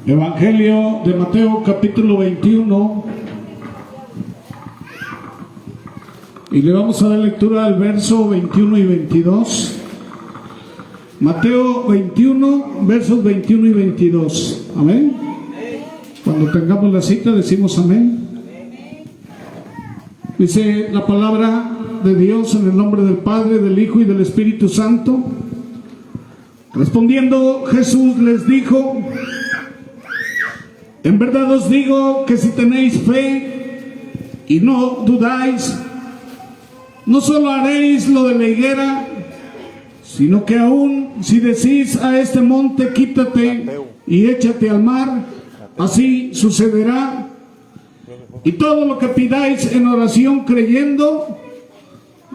Evangelio de Mateo capítulo 21, y le vamos a dar lectura al verso 21 y 22. Mateo 21, versos 21 y 22. Amén. Cuando tengamos la cita decimos amén. Dice la palabra de Dios en el nombre del Padre, del Hijo y del Espíritu Santo. Respondiendo Jesús les dijo: en verdad os digo que si tenéis fe y no dudáis, no solo haréis lo de la higuera, sino que aún si decís a este monte, quítate y échate al mar, así sucederá. Y todo lo que pidáis en oración creyendo,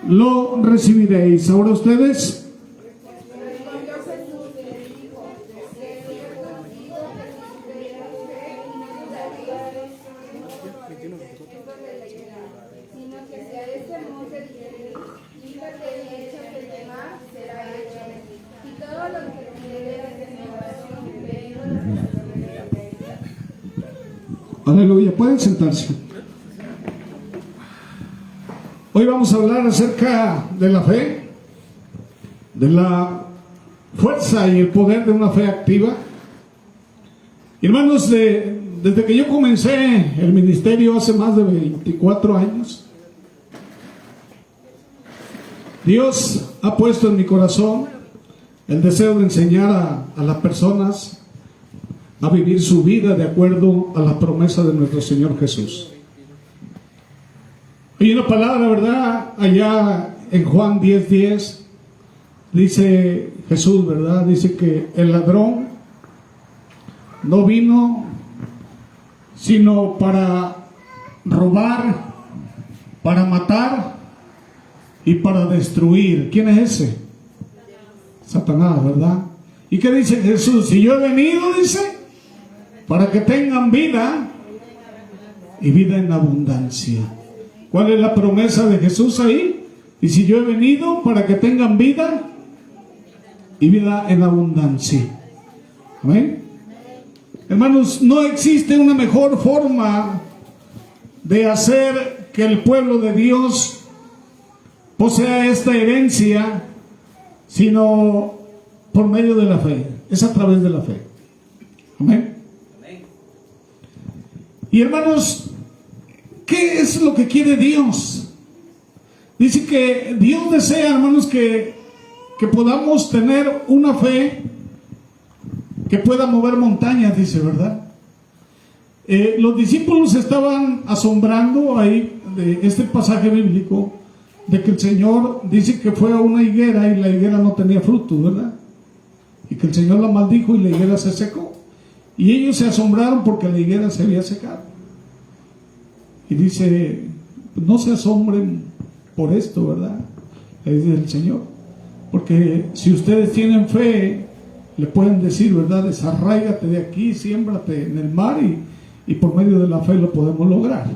lo recibiréis. Ahora ustedes. Aleluya, pueden sentarse. Hoy vamos a hablar acerca de la fe, de la fuerza y el poder de una fe activa. Hermanos, desde que yo comencé el ministerio hace más de 24 años, Dios ha puesto en mi corazón el deseo de enseñar a las personas a vivir su vida de acuerdo a la promesa de nuestro Señor Jesús. Y una palabra, ¿verdad? Allá en Juan 10:10 dice Jesús, ¿verdad? Dice que el ladrón no vino sino para robar, para matar y para destruir. ¿Quién es ese? Satanás, ¿verdad? ¿Y qué dice Jesús? Si yo he venido, dice, para que tengan vida y vida en abundancia. ¿Cuál es la promesa de Jesús ahí? Y si yo he venido para que tengan vida y vida en abundancia. ¿Amén? Hermanos, no existe una mejor forma de hacer que el pueblo de Dios posea esta herencia, sino por medio de la fe. Es a través de la fe. Amén. Y hermanos, ¿qué es lo que quiere Dios? Dice que Dios desea, hermanos, que podamos tener una fe que pueda mover montañas, dice, ¿verdad? Los discípulos estaban asombrando ahí de este pasaje bíblico, de que el Señor dice que fue a una higuera y la higuera no tenía fruto, ¿verdad? Y que el Señor la maldijo y la higuera se secó. Y ellos se asombraron porque la higuera se había secado. Y dice, no se asombren por esto, ¿verdad? Le dice el Señor. Porque si ustedes tienen fe, le pueden decir, ¿verdad? Desarráigate de aquí, siémbrate en el mar y por medio de la fe lo podemos lograr.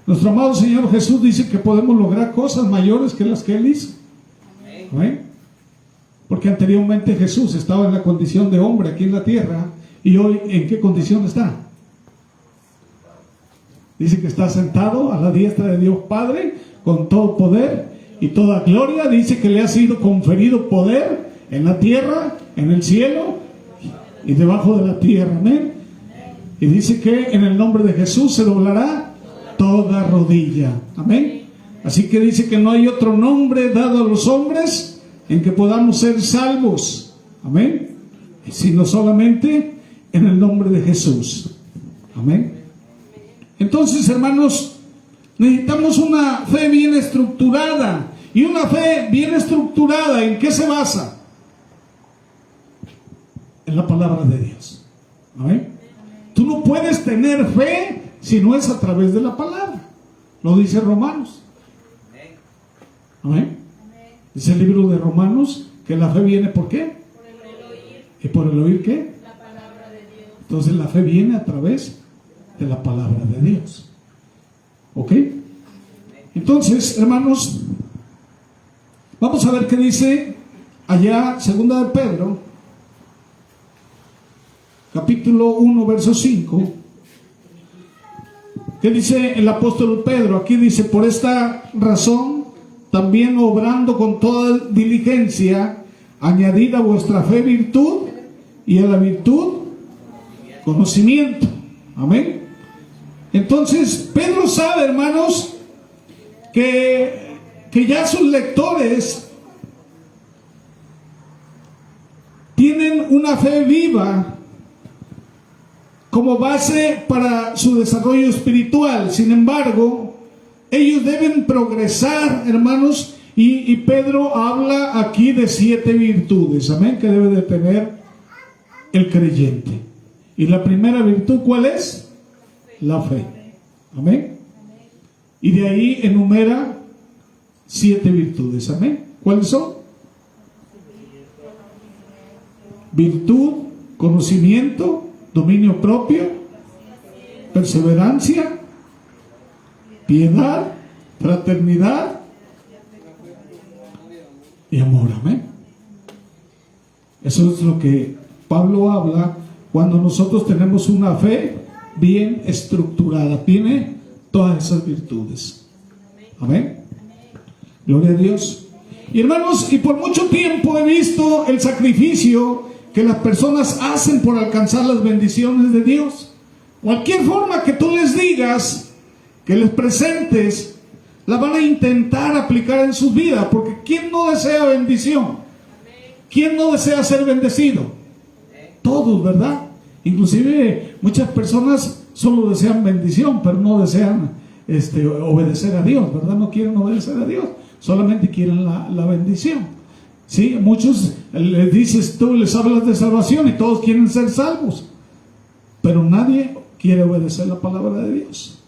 Nuestro amado Señor Jesús dice que podemos lograr cosas mayores que las que Él hizo. ¿Amén? Porque anteriormente Jesús estaba en la condición de hombre aquí en la tierra. ¿Y hoy en qué condición está? Dice que está sentado a la diestra de Dios Padre con todo poder y toda gloria. Dice que le ha sido conferido poder en la tierra, en el cielo y debajo de la tierra. Amén. Y dice que en el nombre de Jesús se doblará toda rodilla. Amén. Así que dice que no hay otro nombre dado a los hombres en que podamos ser salvos. Amén. Sino solamente en el nombre de Jesús. Amén. Entonces, hermanos, necesitamos una fe bien estructurada. Y una fe bien estructurada, ¿en qué se basa? En la palabra de Dios. Amén. Tú no puedes tener fe si no es a través de la palabra. Lo dice Romanos. Amén. Dice el libro de Romanos que la fe viene ¿por qué? Por el oír. ¿Y por el oír qué? La palabra de Dios. Entonces la fe viene a través de la palabra de Dios. ¿Ok? Entonces, hermanos, vamos a ver qué dice allá, segunda de Pedro, capítulo 1, verso 5, ¿qué dice el apóstol Pedro? Aquí dice: por esta razón, también obrando con toda diligencia, añadid a vuestra fe virtud, y a la virtud conocimiento. Amén. Entonces, Pedro sabe, hermanos, que ya sus lectores tienen una fe viva como base para su desarrollo espiritual. Sin embargo, ellos deben progresar, hermanos, y Pedro habla aquí de 7 virtudes, amén, que debe de tener el creyente. Y la primera virtud, ¿cuál es? La fe. Amén. Y de ahí enumera 7 virtudes. Amén. ¿Cuáles son? Virtud, conocimiento, dominio propio, perseverancia, piedad, fraternidad y amor. Amén. Eso es lo que Pablo habla cuando nosotros tenemos una fe bien estructurada. Tiene todas esas virtudes. Amén. Gloria a Dios. Y hermanos, y por mucho tiempo he visto el sacrificio que las personas hacen por alcanzar las bendiciones de Dios. Cualquier forma que tú les digas, que les presentes, la van a intentar aplicar en sus vidas, porque ¿quién no desea bendición? ¿Quién no desea ser bendecido? Todos, ¿verdad? Inclusive muchas personas solo desean bendición, pero no desean obedecer a Dios, ¿verdad? No quieren obedecer a Dios, solamente quieren la bendición. Sí, muchos les dices, tú les hablas de salvación y todos quieren ser salvos, pero nadie quiere obedecer la palabra de Dios.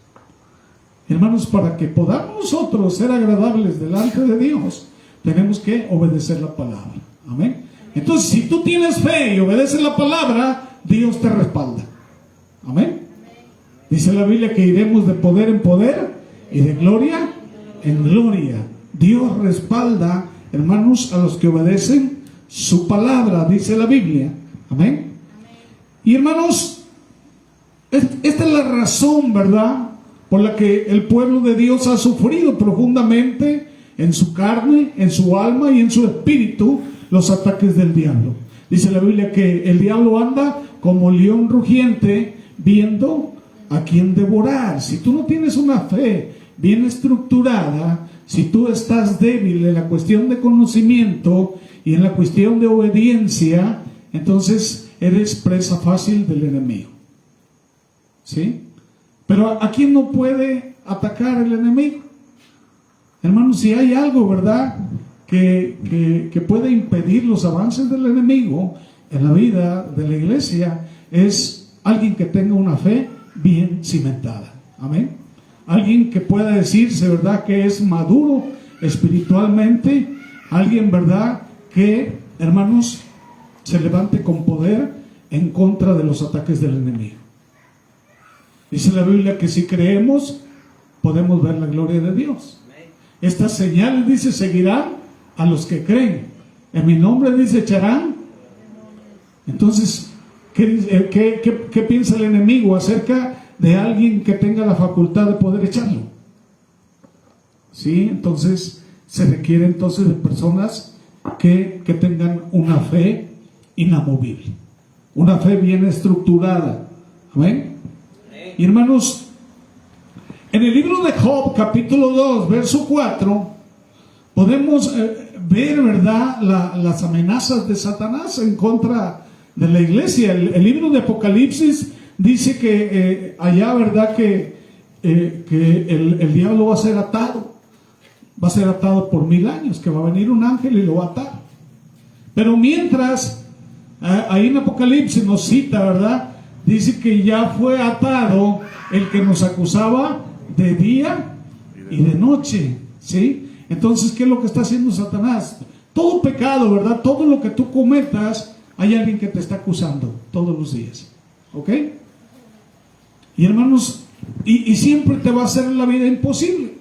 Hermanos, para que podamos nosotros ser agradables delante de Dios, tenemos que obedecer la palabra. Amén. Entonces, si tú tienes fe y obedeces la palabra, Dios te respalda. Amén. Dice la Biblia que iremos de poder en poder y de gloria en gloria. Dios respalda, hermanos, a los que obedecen su palabra, dice la Biblia. Amén. Y hermanos, esta es la razón, ¿verdad?, por la que el pueblo de Dios ha sufrido profundamente en su carne, en su alma y en su espíritu los ataques del diablo. Dice la Biblia que el diablo anda como león rugiente viendo a quién devorar. Si tú no tienes una fe bien estructurada, si tú estás débil en la cuestión de conocimiento y en la cuestión de obediencia, entonces eres presa fácil del enemigo. ¿Sí? Pero ¿a quién no puede atacar el enemigo? Hermanos, si hay algo, ¿verdad?, que puede impedir los avances del enemigo en la vida de la iglesia, es alguien que tenga una fe bien cimentada. Amén. Alguien que pueda decirse, ¿verdad?, que es maduro espiritualmente. Alguien, ¿verdad?, que, hermanos, se levante con poder en contra de los ataques del enemigo. Dice la Biblia que si creemos, podemos ver la gloria de Dios. Estas señales, dice, seguirán a los que creen. En mi nombre, dice, echarán. Entonces, ¿qué piensa el enemigo acerca de alguien que tenga la facultad de poder echarlo? ¿Sí? Entonces, se requiere entonces de personas que tengan una fe inamovible, una fe bien estructurada. Amén. Y hermanos, en el libro de Job, capítulo 2, verso 4, podemos ver, ¿verdad?, las amenazas de Satanás en contra de la iglesia. El libro de Apocalipsis dice que allá, ¿verdad?, que el diablo va a ser atado por 1000 años, que va a venir un ángel y lo va a atar. Pero mientras, ahí en Apocalipsis nos cita, ¿verdad?, dice que ya fue atado el que nos acusaba de día y de noche. ¿Sí? Entonces, ¿qué es lo que está haciendo Satanás? Todo pecado, ¿verdad?, todo lo que tú cometas, hay alguien que te está acusando todos los días. ¿Ok? Y hermanos, y siempre te va a hacer la vida imposible.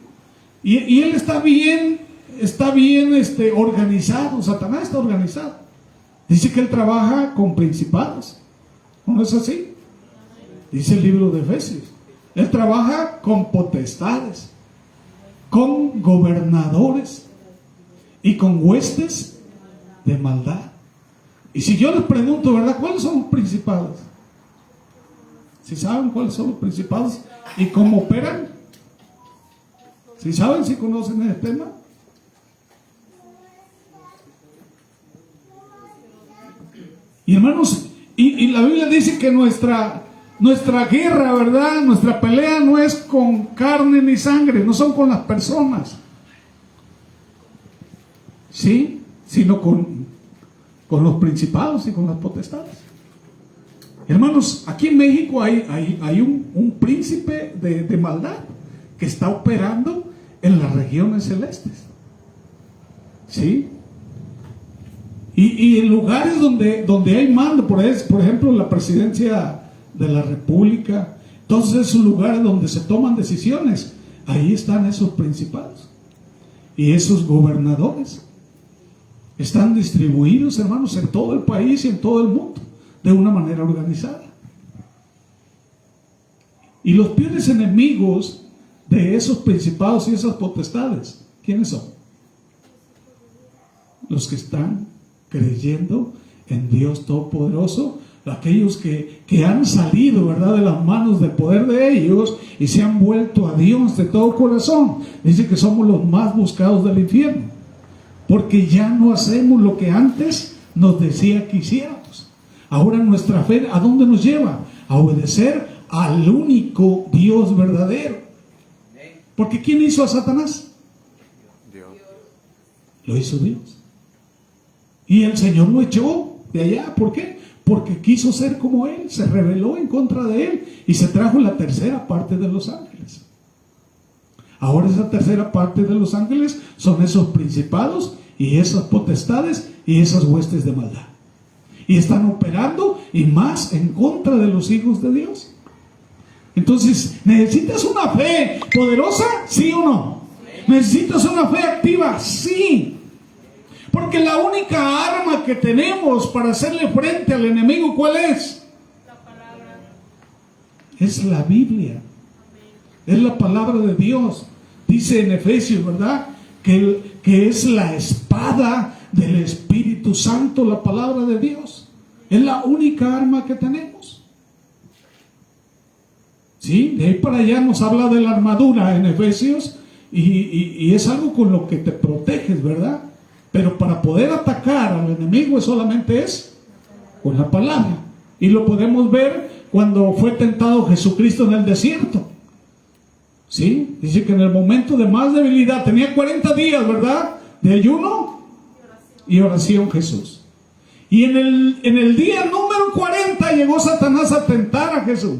Y él está bien organizado. Satanás está organizado. Dice que él trabaja con principados. ¿No es así? Dice el libro de Efesios. Él trabaja con potestades, con gobernadores y con huestes de maldad. Y si yo les pregunto, ¿verdad? ¿Cuáles son los principados? ¿Sí saben cuáles son los principados y cómo operan? ¿Sí saben, si conocen ese tema? Y hermanos, y la Biblia dice que nuestra guerra, ¿verdad? Nuestra pelea no es con carne ni sangre, no son con las personas, ¿sí? Sino con los principados y con las potestades. Hermanos, aquí en México hay un príncipe de maldad que está operando en las regiones celestes, ¿sí? Y en lugares donde hay mando, por ejemplo, la presidencia de la República, todos esos lugares donde se toman decisiones, ahí están esos principados y esos gobernadores. Están distribuidos, hermanos, en todo el país y en todo el mundo, de una manera organizada. Y los peores enemigos de esos principados y esas potestades, ¿quiénes son? Los que están creyendo en Dios Todopoderoso, aquellos que han salido, ¿verdad?, de las manos del poder de ellos y se han vuelto a Dios de todo corazón. Dice que somos los más buscados del infierno, porque ya no hacemos lo que antes nos decía que hiciéramos. Ahora nuestra fe, ¿a dónde nos lleva? A obedecer al único Dios verdadero. Porque ¿quién hizo a Satanás? Dios. Lo hizo Dios. Y el Señor lo echó de allá. ¿Por qué? Porque quiso ser como Él, se rebeló en contra de Él y se trajo la tercera parte de los ángeles. Ahora esa tercera parte de los ángeles son esos principados y esas potestades y esas huestes de maldad. Y están operando y más en contra de los hijos de Dios. Entonces, ¿necesitas una fe poderosa? ¿Sí o no? ¿Necesitas una fe activa? Sí. Porque la única arma que tenemos para hacerle frente al enemigo, ¿cuál es? La palabra. Es la Biblia. Es la palabra de Dios. Dice en Efesios, ¿verdad?, que es la espada del Espíritu Santo, la palabra de Dios. Es la única arma que tenemos. ¿Sí? De ahí para allá nos habla de la armadura en Efesios y es algo con lo que te proteges, ¿verdad? Pero para poder atacar al enemigo solamente es con la palabra. Y lo podemos ver cuando fue tentado Jesucristo en el desierto. ¿Sí? Dice que en el momento de más debilidad, tenía 40 días, ¿verdad?, de ayuno y oración Jesús. Y en el día número 40 llegó Satanás a tentar a Jesús.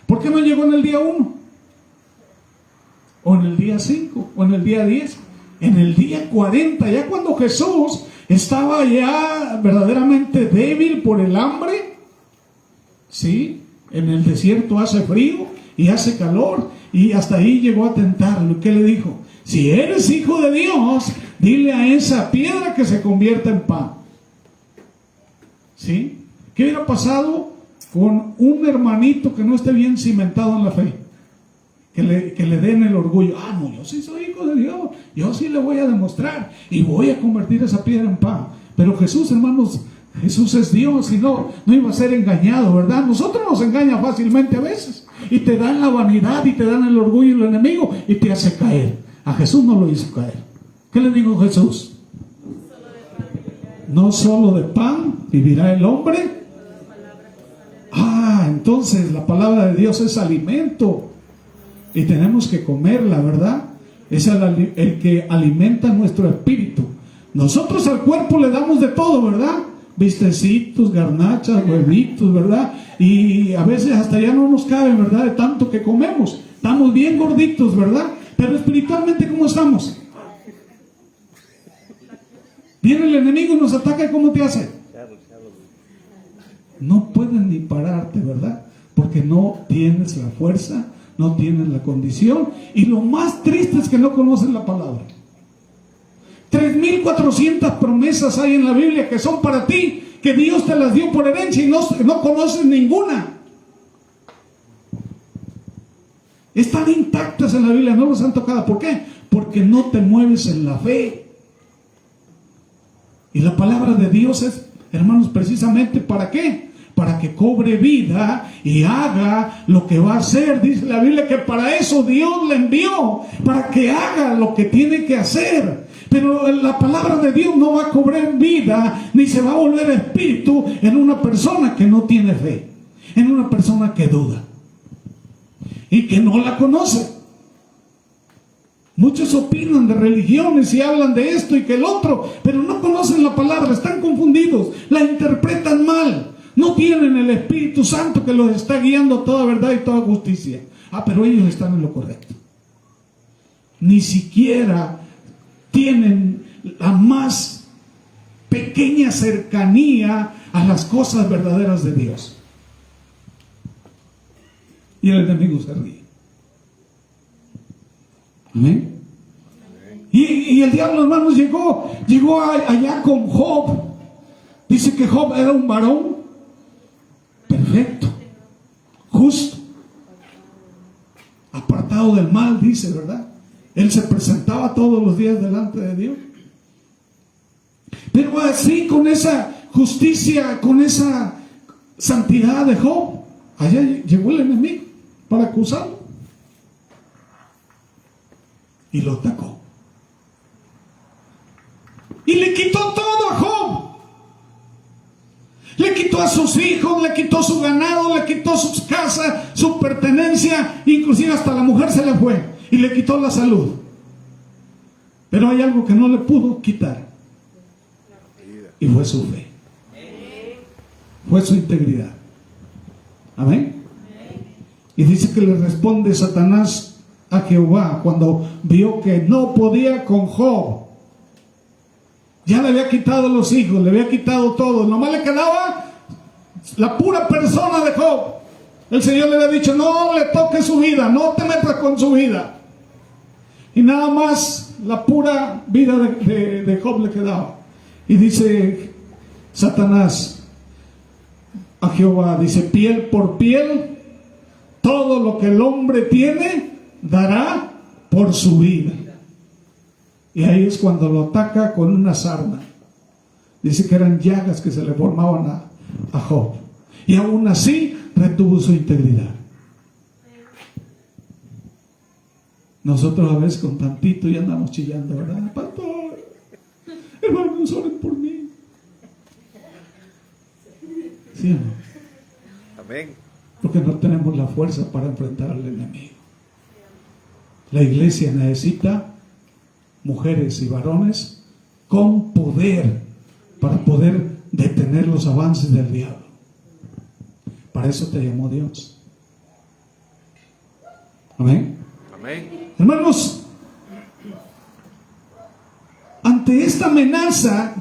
¿Por qué no llegó en el día 1? ¿O en el día 5? ¿O en el día 10? En el día 40, ya cuando Jesús estaba ya verdaderamente débil por el hambre. ¿Sí? En el desierto hace frío y hace calor, y hasta ahí llegó a tentarlo. ¿Qué le dijo? Si eres hijo de Dios, dile a esa piedra que se convierta en pan. ¿Sí? ¿Qué hubiera pasado con un hermanito que no esté bien cimentado en la fe? Que le den el orgullo. Ah, no, yo sí soy hijo de Dios, yo sí le voy a demostrar y voy a convertir esa piedra en pan. Pero Jesús, hermanos, Jesús es Dios y no iba a ser engañado, ¿verdad? Nosotros nos engaña fácilmente a veces y te dan la vanidad y te dan el orgullo y el enemigo y te hace caer. A Jesús no lo hizo caer. ¿Qué le dijo Jesús? No solo de pan vivirá el hombre. Ah, entonces la palabra de Dios es alimento y tenemos que comerla, ¿verdad? Es el que alimenta nuestro espíritu. Nosotros al cuerpo le damos de todo, ¿verdad? Vistecitos, garnachas, huevitos, ¿verdad? Y a veces hasta ya no nos cabe, ¿verdad?, de tanto que comemos. Estamos bien gorditos, ¿verdad? Pero espiritualmente, ¿cómo estamos? Viene el enemigo y nos ataca, ¿y cómo te hace? No puedes ni pararte, ¿verdad? Porque no tienes la fuerza, no tienes la condición, y lo más triste es que no conoces la palabra. 3,400 promesas hay en la Biblia que son para ti, que Dios te las dio por herencia y no conoces ninguna. Están intactas en la Biblia, no los han tocado. ¿Por qué? Porque no te mueves en la fe. Y la palabra de Dios es, hermanos, precisamente ¿para qué? Para que cobre vida y haga lo que va a hacer. Dice la Biblia que para eso Dios le envió, para que haga lo que tiene que hacer. Pero la palabra de Dios no va a cobrar vida, ni se va a volver espíritu en una persona que no tiene fe, en una persona que duda y que no la conoce. Muchos opinan de religiones y hablan de esto y que el otro, pero no conocen la palabra, están confundidos, la interpretan mal, no tienen el Espíritu Santo que los está guiando a toda verdad y toda justicia. Pero ellos están en lo correcto. Ni siquiera tienen la más pequeña cercanía a las cosas verdaderas de Dios. Y el enemigo se ríe. Amén. Y el diablo, hermanos, llegó allá con Job. Dice que Job era un varón perfecto, justo, apartado del mal, dice, ¿verdad? Él se presentaba todos los días delante de Dios. Pero así, con esa justicia, con esa santidad de Job, allá llegó el enemigo para acusarlo y lo atacó y le quitó todo a Job. Le quitó a sus hijos, le quitó su ganado, le quitó sus casas, su pertenencia, inclusive hasta la mujer se le fue y le quitó la salud. Pero hay algo que no le pudo quitar, y fue su fe, fue su integridad. Amén. Y dice que le responde Satanás a Jehová cuando vio que no podía con Job. Ya le había quitado los hijos, le había quitado todo, nomás le quedaba la pura persona de Job. El Señor le había dicho: no le toques su vida, no te metas con su vida. Y nada más la pura vida de Job le quedaba. Y dice Satanás a Jehová, dice: piel por piel, todo lo que el hombre tiene dará por su vida. Y ahí es cuando lo ataca con una sarna. Dice que eran llagas que se le formaban a Job. Y aún así retuvo su integridad. Nosotros a veces con tantito ya andamos chillando, ¿verdad? Pastor, hermanos, oren por mí. ¿Sí o no? Amén. Porque no tenemos la fuerza para enfrentar al enemigo. La iglesia necesita mujeres y varones con poder para poder detener los avances del diablo. Para eso te llamó Dios. Amén. Amén. Hermanos, ante esta amenaza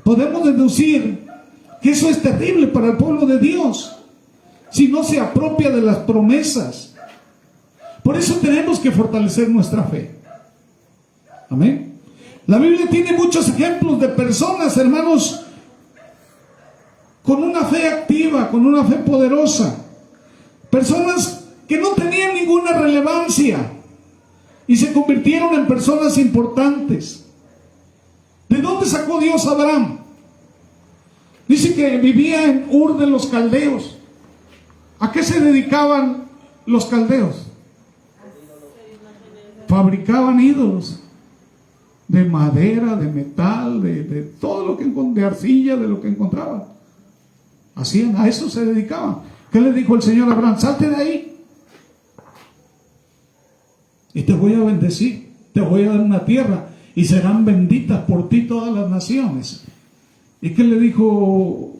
podemos deducir que eso es terrible para el pueblo de Dios si no se apropia de las promesas. Por eso tenemos que fortalecer nuestra fe. Amén. La Biblia tiene muchos ejemplos de personas, hermanos, con una fe activa, con una fe poderosa. Personas que no tenían ninguna relevancia y se convirtieron en personas importantes. ¿De dónde sacó Dios a Abraham? Dice que vivía en Ur de los Caldeos. ¿A qué se dedicaban los caldeos? Fabricaban ídolos de madera, de metal, de todo lo que encontraban, de arcilla, de lo que encontraban. Hacían, a eso se dedicaban. ¿Qué le dijo el Señor a Abraham? Salte de ahí y te voy a bendecir, te voy a dar una tierra y serán benditas por ti todas las naciones. ¿Y qué le dijo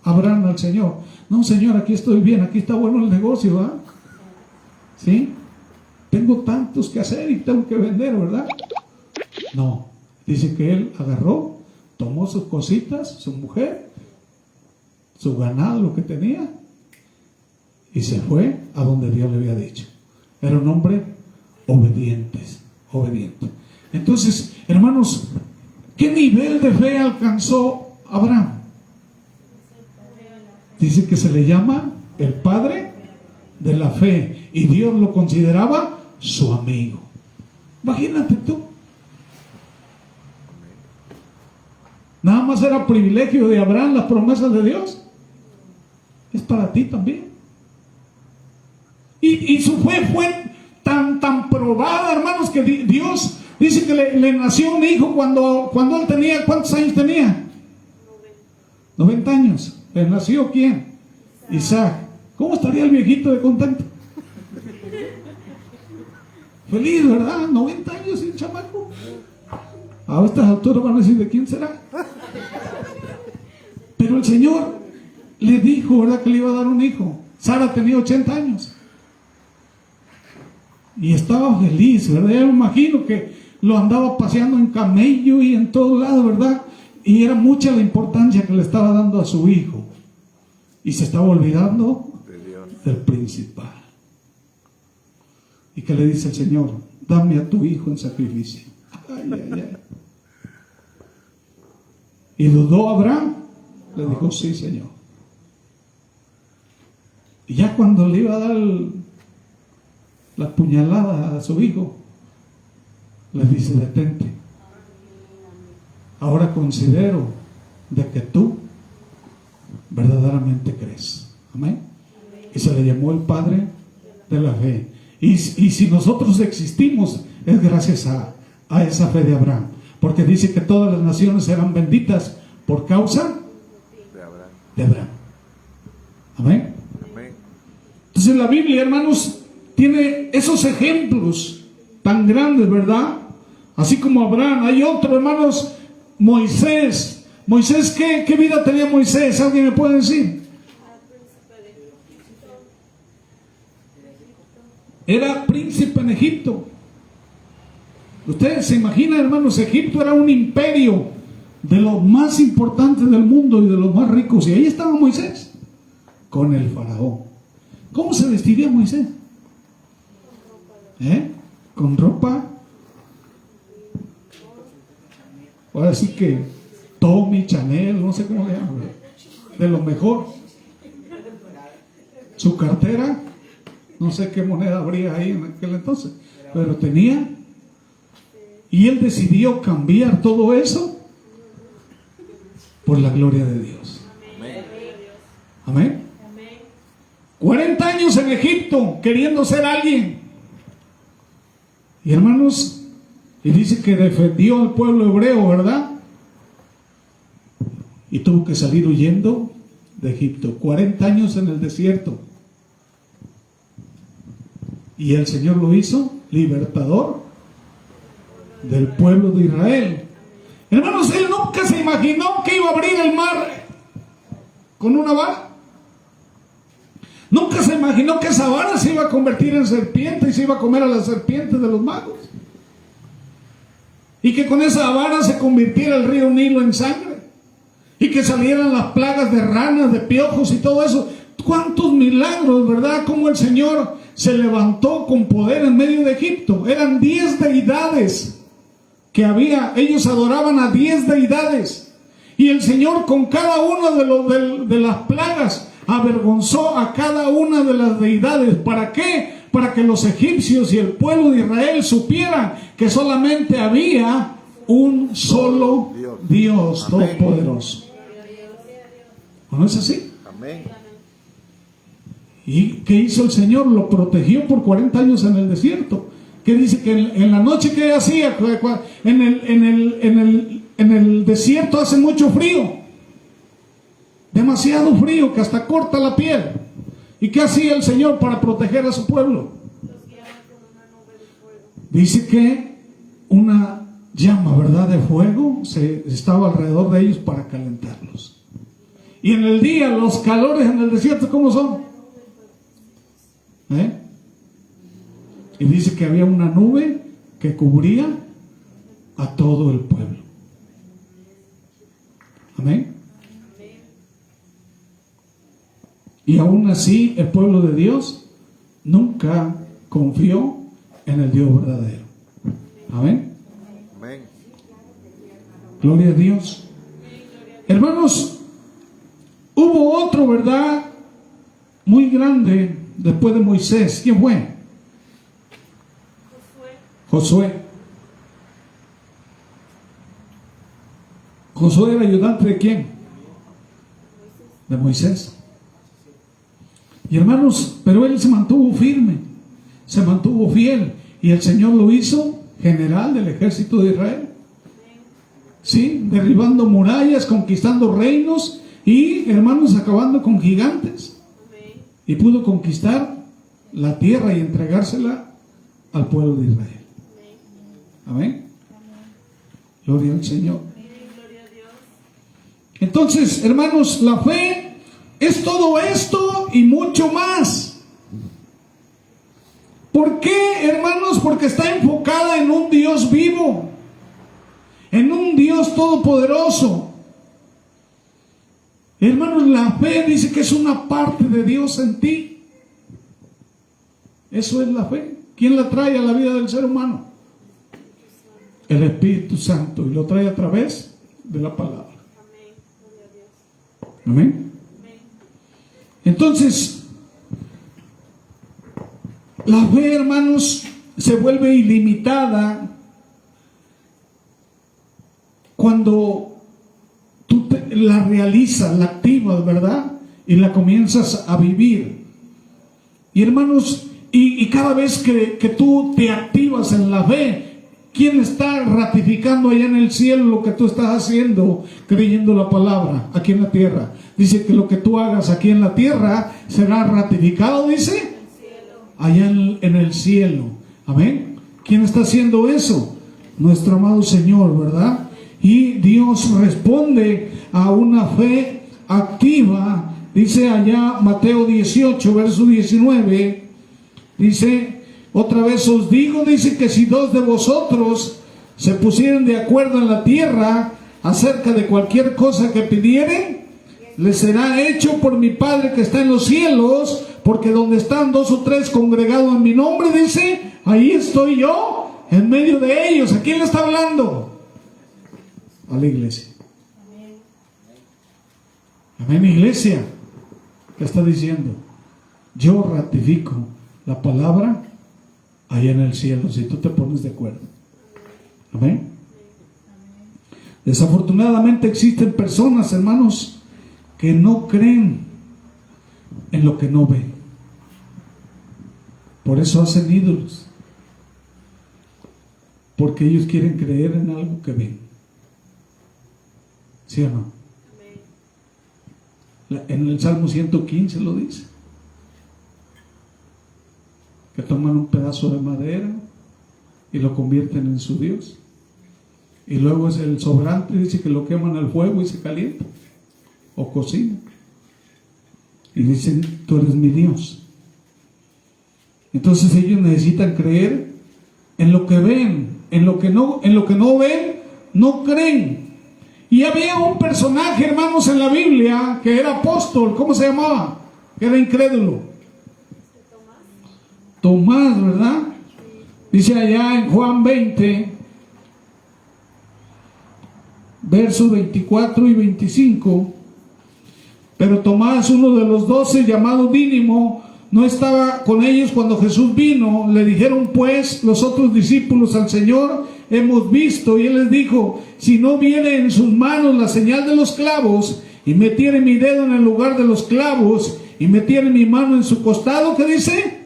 Abraham al Señor? No, Señor, aquí estoy bien, aquí está bueno el negocio, ¿verdad? ¿Sí? Tengo tantos que hacer y tengo que vender, ¿verdad? No, dice que él agarró, tomó sus cositas, su mujer, su ganado, lo que tenía, y se fue a donde Dios le había dicho. Era un hombre obediente. Entonces, hermanos, ¿qué nivel de fe alcanzó Abraham? Dice que se le llama el padre de la fe, y Dios lo consideraba su amigo. Imagínate tú. Nada más era privilegio de Abraham las promesas de Dios. Es para ti también. Y su fe fue tan probada, hermanos, que Dios dice que le nació un hijo cuando él tenía, ¿cuántos años tenía? 90 años. ¿Le nació quién? Isaac. ¿Cómo estaría el viejito de contento? Feliz, ¿verdad? 90 años sin chamaco. A estas alturas van a decir, ¿de quién será? Pero el Señor le dijo, ¿verdad?, que le iba a dar un hijo. Sara tenía 80 años. Y estaba feliz, ¿verdad? Yo me imagino que lo andaba paseando en camello y en todo lado, ¿verdad? Y era mucha la importancia que le estaba dando a su hijo. Y se estaba olvidando del principal. ¿Y qué le dice el Señor? Dame a tu hijo en sacrificio. Ay, ay, ay. ¿Y dudó Abraham? Le dijo, sí, Señor. Y ya cuando le iba a dar la puñalada a su hijo, le dice, detente. Ahora considero de que tú verdaderamente crees. Amén. Y se le llamó el padre de la fe. Y si nosotros existimos, es gracias a esa fe de Abraham. Porque dice que todas las naciones serán benditas por causa de Abraham. Amén. Entonces la Biblia, hermanos, tiene esos ejemplos tan grandes, ¿verdad? Así como Abraham. Hay otro, hermanos, Moisés. Moisés, ¿qué vida tenía Moisés? ¿Alguien me puede decir? Era príncipe en Egipto. Ustedes se imaginan, hermanos, Egipto era un imperio de los más importantes del mundo y de los más ricos. Y ahí estaba Moisés con el faraón. ¿Cómo se vestiría Moisés? Con ropa. Ahora sí que Tommy, Chanel, no sé cómo le llaman, de lo mejor. Su cartera, no sé qué moneda habría ahí en aquel entonces, pero tenía. Y él decidió cambiar todo eso por la gloria de Dios. Amén. 40 años en Egipto queriendo ser alguien. Y hermanos, y dice que defendió al pueblo hebreo, ¿verdad? Y tuvo que salir huyendo de Egipto. 40 años en el desierto. Y el Señor lo hizo libertador del pueblo de Israel. Hermanos, él nunca se imaginó que iba a abrir el mar con una vara. Nunca se imaginó que esa vara se iba a convertir en serpiente y se iba a comer a las serpientes de los magos. Y que con esa vara se convirtiera el río Nilo en sangre. Y que salieran las plagas de ranas, de piojos y todo eso. ¿Cuántos milagros, verdad? Cómo el Señor se levantó con poder en medio de Egipto. Eran 10 deidades que había. Ellos adoraban a 10 deidades. Y el Señor con cada una de las plagas avergonzó a cada una de las deidades. ¿Para qué? Para que los egipcios y el pueblo de Israel supieran que solamente había un solo Dios todopoderoso. ¿No es así? Amén. ¿Y qué hizo el Señor? Lo protegió por 40 años en el desierto. Que dice que en la noche que hacía, en el desierto hace mucho frío. Demasiado frío que hasta corta la piel. ¿Y qué hacía el Señor para proteger a su pueblo? Dice que una llama, ¿verdad?, de fuego estaba alrededor de ellos para calentarlos. Y en el día, los calores en el desierto, ¿cómo son? Y dice que había una nube que cubría a todo el pueblo. Amén. Y aún así el pueblo de Dios nunca confió en el Dios verdadero. Amén. Amén. Gloria a Dios. Hermanos, hubo otro, ¿verdad?, muy grande después de Moisés. ¿Quién fue? Josué. Josué era ayudante ¿de quién? De Moisés. Y hermanos, pero él se mantuvo firme, se mantuvo fiel, y el Señor lo hizo general del ejército de Israel. Sí, derribando murallas, conquistando reinos y, hermanos, acabando con gigantes. Y pudo conquistar la tierra y entregársela al pueblo de Israel. Amén. Gloria al Señor. Entonces, hermanos, la fe es todo esto y mucho más. ¿Por qué, hermanos? Porque está enfocada en un Dios vivo, en un Dios todopoderoso. Hermanos, la fe dice que es una parte de Dios en ti. Eso es la fe. ¿Quién la trae a la vida del ser humano? El Espíritu Santo, y lo trae a través de la palabra. Amén. Entonces, la fe, hermanos, se vuelve ilimitada cuando tú la realizas, la activas, ¿verdad? Y la comienzas a vivir. Y hermanos, y cada vez que tú te activas en la fe, ¿quién está ratificando allá en el cielo lo que tú estás haciendo, creyendo la palabra aquí en la tierra? Dice que lo que tú hagas aquí en la tierra será ratificado, dice, allá en el cielo. Amén. ¿Quién está haciendo eso? Nuestro amado Señor, ¿verdad? Y Dios responde a una fe activa. Dice allá Mateo 18, verso 19, dice: otra vez os digo, dice, que si dos de vosotros se pusieren de acuerdo en la tierra acerca de cualquier cosa que pidieren, les será hecho por mi Padre que está en los cielos, porque donde están dos o tres congregados en mi nombre, dice, ahí estoy yo en medio de ellos. ¿A quién le está hablando? A la iglesia. Amén, iglesia. ¿Qué está diciendo? Yo ratifico la palabra allá en el cielo, si tú te pones de acuerdo. Amén. Desafortunadamente existen personas, hermanos, que no creen en lo que no ven. Por eso hacen ídolos, porque ellos quieren creer en algo que ven. ¿Sí o no? En el Salmo 115 lo dice, que toman un pedazo de madera y lo convierten en su Dios, y luego es el sobrante, dice, que lo queman al fuego y se calienta o cocina, y dicen, tú eres mi Dios. Entonces ellos necesitan creer en lo que ven, en lo que no ven, no creen. Y había un personaje, hermanos, en la Biblia que era apóstol. ¿Cómo se llamaba? Que era incrédulo. Tomás, ¿verdad? Dice allá en Juan 20, versos 24 y 25. Pero Tomás, uno de los 12, llamado Dídimo, no estaba con ellos cuando Jesús vino. Le dijeron pues los otros discípulos al Señor: hemos visto. Y él les dijo: si no viene en sus manos la señal de los clavos, y metiere mi dedo en el lugar de los clavos, y metiere mi mano en su costado, ¿qué dice?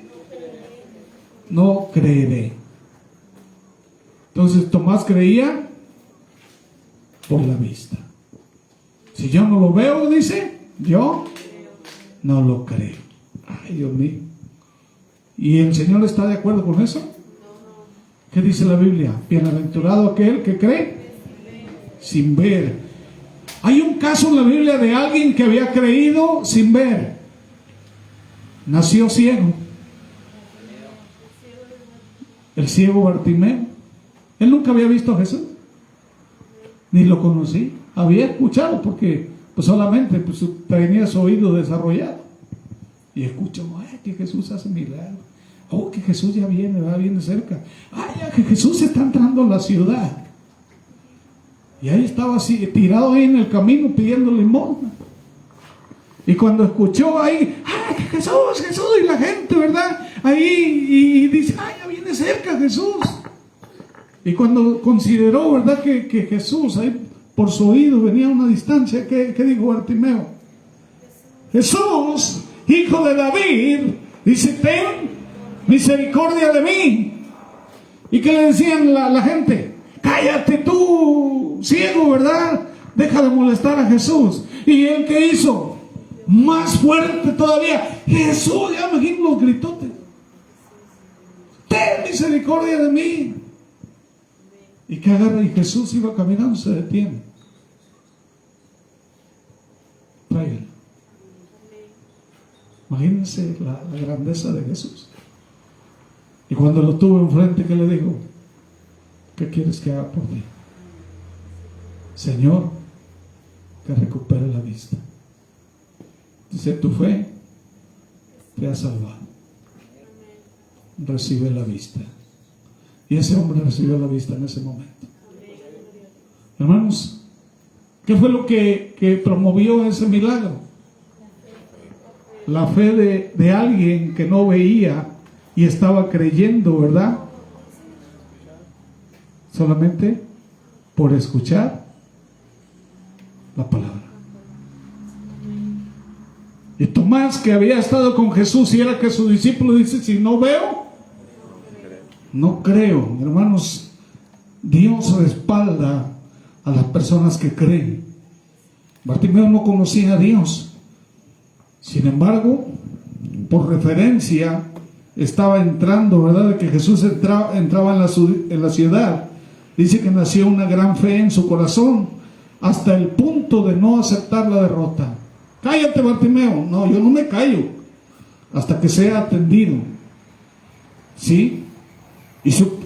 No creeré. Entonces Tomás creía por la vista. Si yo no lo veo, dice, yo no lo creo. Ay, Dios mío. ¿Y el Señor está de acuerdo con eso? ¿Qué dice la Biblia? Bienaventurado aquel que cree sin ver. Hay un caso en la Biblia de alguien que había creído sin ver. Nació ciego. El ciego Bartimeo. Él nunca había visto a Jesús, ni lo conocí. Había escuchado, porque pues solamente pues, tenía su oído desarrollado, y escuchó, ay, que Jesús hace milagros. Oh, que Jesús ya viene, va, viene cerca. Ay, ya que Jesús está entrando a la ciudad. Y ahí estaba así, tirado ahí en el camino pidiendo limosna. Y cuando escuchó ahí, Jesús, Jesús, y la gente, ¿verdad? Ahí, y dice, ya viene cerca Jesús. Y cuando consideró, ¿verdad? Que Jesús, ahí por su oído venía a una distancia, ¿qué dijo Bartimeo? Jesús, hijo de David, dice, ten misericordia de mí. ¿Y qué le decían la gente? Cállate tú, ciego, ¿verdad? Deja de molestar a Jesús. ¿Y él qué hizo? Más fuerte todavía. Jesús, ya me imagino los gritotes. Ten misericordia de mí. ¿Y qué agarra? Y Jesús iba caminando, se detiene. Tráigalo. Imagínense la grandeza de Jesús. Y cuando lo tuvo enfrente, ¿qué le dijo? ¿Qué quieres que haga por ti? Señor, que recupere la vista. Dice, tu fe te ha salvado. Recibe la vista. Y ese hombre recibió la vista en ese momento. Hermanos, ¿qué fue lo que promovió ese milagro? La fe de alguien que no veía y estaba creyendo, ¿verdad? Solamente por escuchar la palabra. Y Tomás, que había estado con Jesús y era que su discípulo, dice, si no veo, no creo. Hermanos, Dios respalda a las personas que creen. Bartimeo no conocía a Dios. Sin embargo, por referencia, estaba entrando, ¿verdad? De que Jesús entraba en la ciudad. Dice que nació una gran fe en su corazón, hasta el punto de no aceptar la derrota. Cállate, Bartimeo. No, yo no me callo hasta que sea atendido. ¿Sí?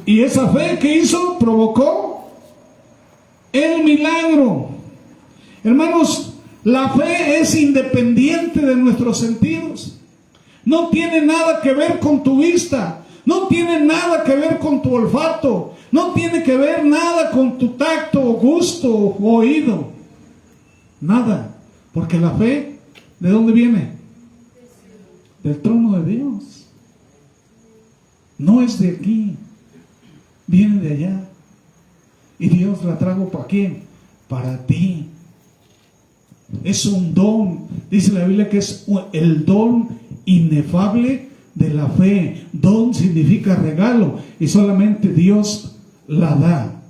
Y esa fe que hizo provocó el milagro. Hermanos, la fe es independiente de nuestros sentidos. No tiene nada que ver con tu vista. No tiene nada que ver con tu olfato. No tiene que ver nada con tu tacto, gusto o oído. Nada. Porque la fe, ¿de dónde viene? Del trono de Dios. No es de aquí. Viene de allá. Y Dios la trajo ¿para quién? Para ti. Es un don. Dice la Biblia que es el don inefable de la fe. Don significa regalo y solamente Dios la da.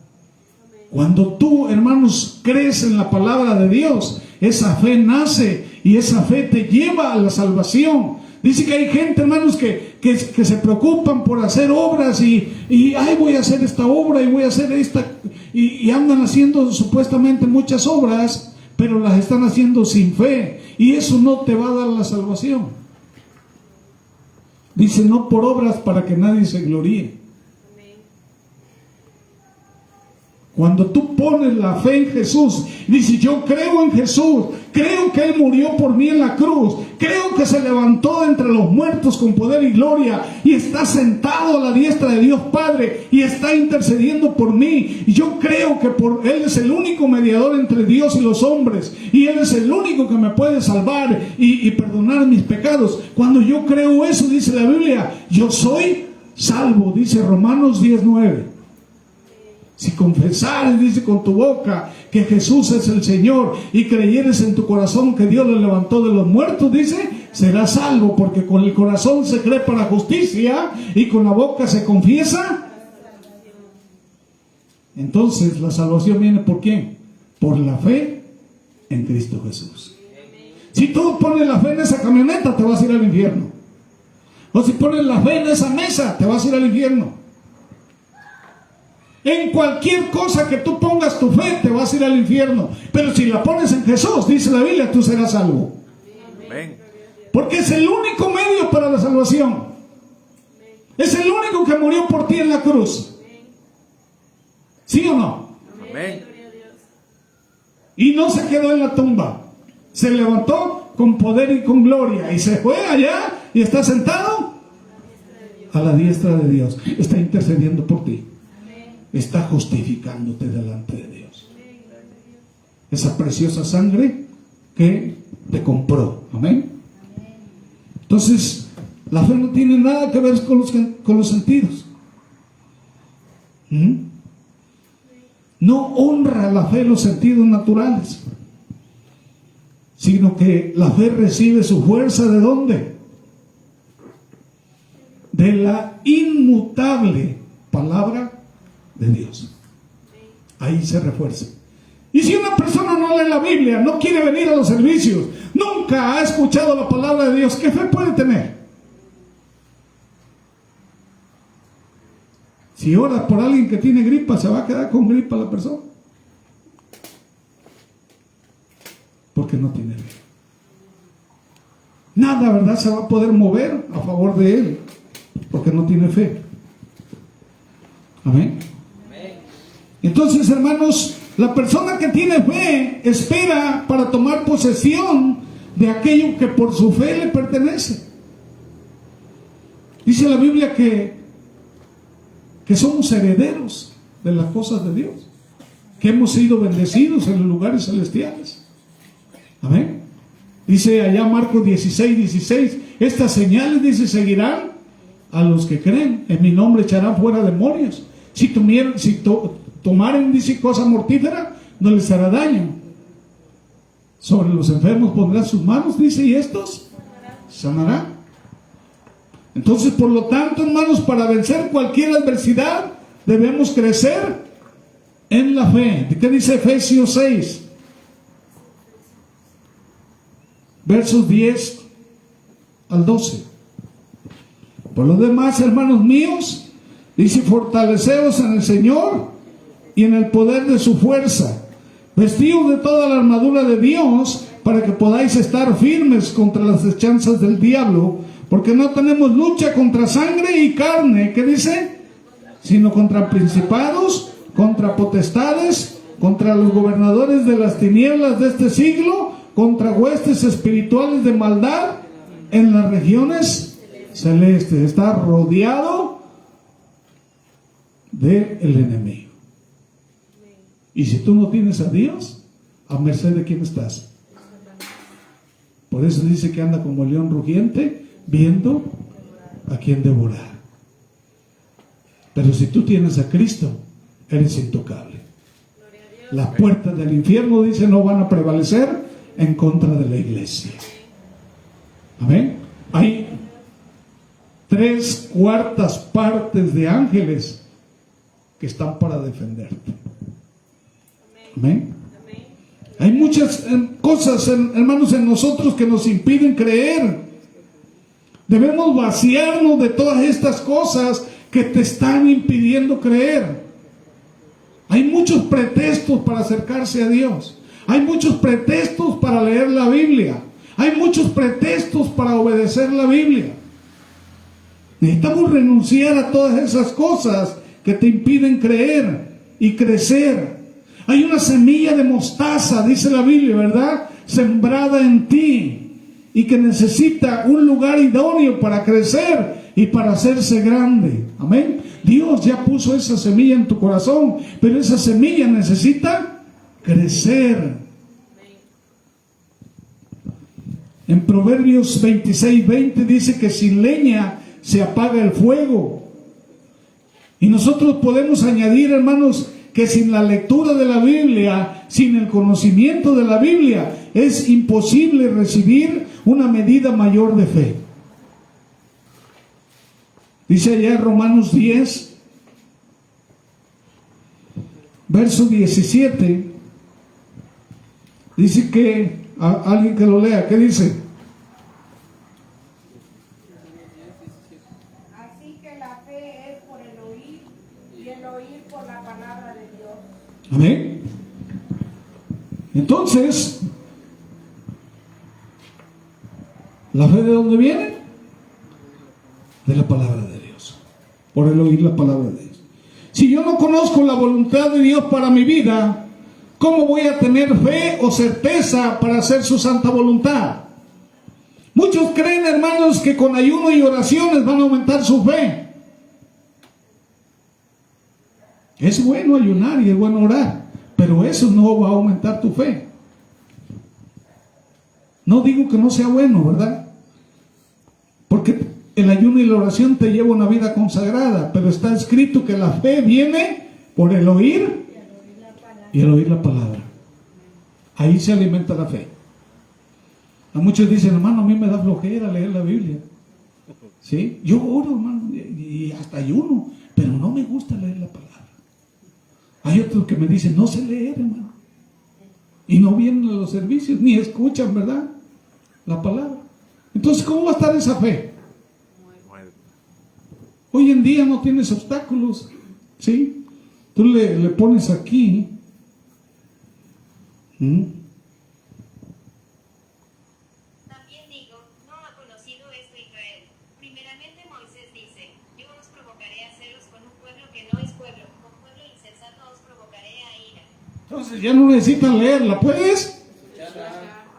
Cuando tú, hermanos, crees en la palabra de Dios, esa fe nace y esa fe te lleva a la salvación. Dice que hay gente, hermanos, que se preocupan por hacer obras y voy a hacer esta obra y voy a hacer esta, y andan haciendo supuestamente muchas obras, pero las están haciendo sin fe, y eso no te va a dar la salvación. Dice, no por obras para que nadie se gloríe. Cuando tú pones la fe en Jesús, dices, yo creo en Jesús, creo que Él murió por mí en la cruz, creo que se levantó entre los muertos con poder y gloria, y está sentado a la diestra de Dios Padre, y está intercediendo por mí, y yo creo que Él es el único mediador entre Dios y los hombres, y Él es el único que me puede salvar y perdonar mis pecados. Cuando yo creo eso, dice la Biblia, yo soy salvo, dice Romanos 10:9. Si confesares, dice, con tu boca que Jesús es el Señor y creyeres en tu corazón que Dios lo levantó de los muertos, dice, serás salvo, porque con el corazón se cree para justicia y con la boca se confiesa. Entonces la salvación viene ¿por quién? Por la fe en Cristo Jesús. Si tú pones la fe en esa camioneta, te vas a ir al infierno. O si pones la fe en esa mesa, te vas a ir al infierno. En cualquier cosa que tú pongas tu fe, te vas a ir al infierno. Pero si la pones en Jesús, dice la Biblia, tú serás salvo. Amén. Porque es el único medio para la salvación. Es el único que murió por ti en la cruz. ¿Sí o no? Amén. Y no se quedó en la tumba. Se levantó con poder y con gloria. Y se fue allá y está sentado a la diestra de Dios. Está intercediendo por ti. Está justificándote delante de Dios. Esa preciosa sangre que te compró. Amén. Entonces, la fe no tiene nada que ver con los sentidos. No honra la fe los sentidos naturales, sino que la fe recibe su fuerza ¿de dónde? De la inmutable palabra de Dios. Ahí se refuerza. Y si una persona no lee la Biblia, no quiere venir a los servicios, nunca ha escuchado la palabra de Dios, ¿qué fe puede tener? Si oras por alguien que tiene gripa, ¿se va a quedar con gripa la persona? Porque no tiene fe. Nada, ¿verdad?, se va a poder mover a favor de él, porque no tiene fe. Amén. Entonces, hermanos, la persona que tiene fe espera para tomar posesión de aquello que por su fe le pertenece. Dice la Biblia que somos herederos de las cosas de Dios, que hemos sido bendecidos en los lugares celestiales. Amén. Dice allá Marcos 16:16, estas señales, dice, seguirán a los que creen. En mi nombre echarán fuera demonios. Si tomaren, dice, cosa mortífera, no les hará daño. Sobre los enfermos pondrán sus manos, dice, y estos sanarán. Entonces, por lo tanto, hermanos, para vencer cualquier adversidad, debemos crecer en la fe. ¿Qué dice Efesios 6? Versos 10 al 12. Por lo demás, hermanos míos, dice, fortaleceos en el Señor y en el poder de su fuerza, vestidos de toda la armadura de Dios, para que podáis estar firmes contra las acechanzas del diablo, porque no tenemos lucha contra sangre y carne, ¿qué dice? Sino contra principados, contra potestades, contra los gobernadores de las tinieblas de este siglo, contra huestes espirituales de maldad en las regiones celestes. Está rodeado del enemigo. Y si tú no tienes a Dios, ¿a merced de quién estás? Por eso dice que anda como león rugiente, viendo a quién devorar. Pero si tú tienes a Cristo, eres intocable. Las puertas del infierno, dice, no van a prevalecer en contra de la iglesia. Amén. Hay 3/4 partes de ángeles que están para defenderte. Amén. Hay muchas cosas, hermanos, en nosotros que nos impiden creer. Debemos vaciarnos de todas estas cosas que te están impidiendo creer. Hay muchos pretextos para acercarse a Dios. Hay muchos pretextos para leer la Biblia. Hay muchos pretextos para obedecer la Biblia. Necesitamos renunciar a todas esas cosas que te impiden creer y crecer. Hay una semilla de mostaza, dice la Biblia, ¿verdad?, sembrada en ti, y que necesita un lugar idóneo para crecer y para hacerse grande. Amén. Dios ya puso esa semilla en tu corazón, pero esa semilla necesita crecer. En Proverbios 26:20 dice que sin leña se apaga el fuego. Y nosotros podemos añadir, hermanos, que sin la lectura de la Biblia, sin el conocimiento de la Biblia, es imposible recibir una medida mayor de fe. Dice allá Romanos 10, verso 17, dice que, alguien que lo lea, ¿qué dice? Así que la fe es por el oír y el oír por la palabra de Dios. Amén. Entonces, ¿la fe de dónde viene? De la palabra de Dios. Por el oír la palabra de Dios. Si yo no conozco la voluntad de Dios para mi vida, ¿cómo voy a tener fe o certeza para hacer su santa voluntad? Muchos creen, hermanos, que con ayuno y oraciones van a aumentar su fe. Es bueno ayunar y es bueno orar, pero eso no va a aumentar tu fe. No digo que no sea bueno, ¿verdad? Porque el ayuno y la oración te lleva a una vida consagrada, pero está escrito que la fe viene por el oír y el oír la palabra. Ahí se alimenta la fe. A muchos dicen, hermano, a mí me da flojera leer la Biblia. ¿Sí? Yo oro, hermano, y hasta ayuno, pero no me gusta leer la palabra. Hay otros que me dicen, no sé leer, hermano. Y no vienen a los servicios, ni escuchan, ¿verdad? La palabra. Entonces, ¿cómo va a estar esa fe? Hoy en día no tienes obstáculos, ¿sí? Tú le pones aquí. También digo, no ha conocido esto Israel. Primeramente Moisés dice, yo os provocaré a celos con un pueblo que no es pueblo, con pueblo insensato os provocaré a ira. Entonces ya no necesitan leerla, ¿puedes?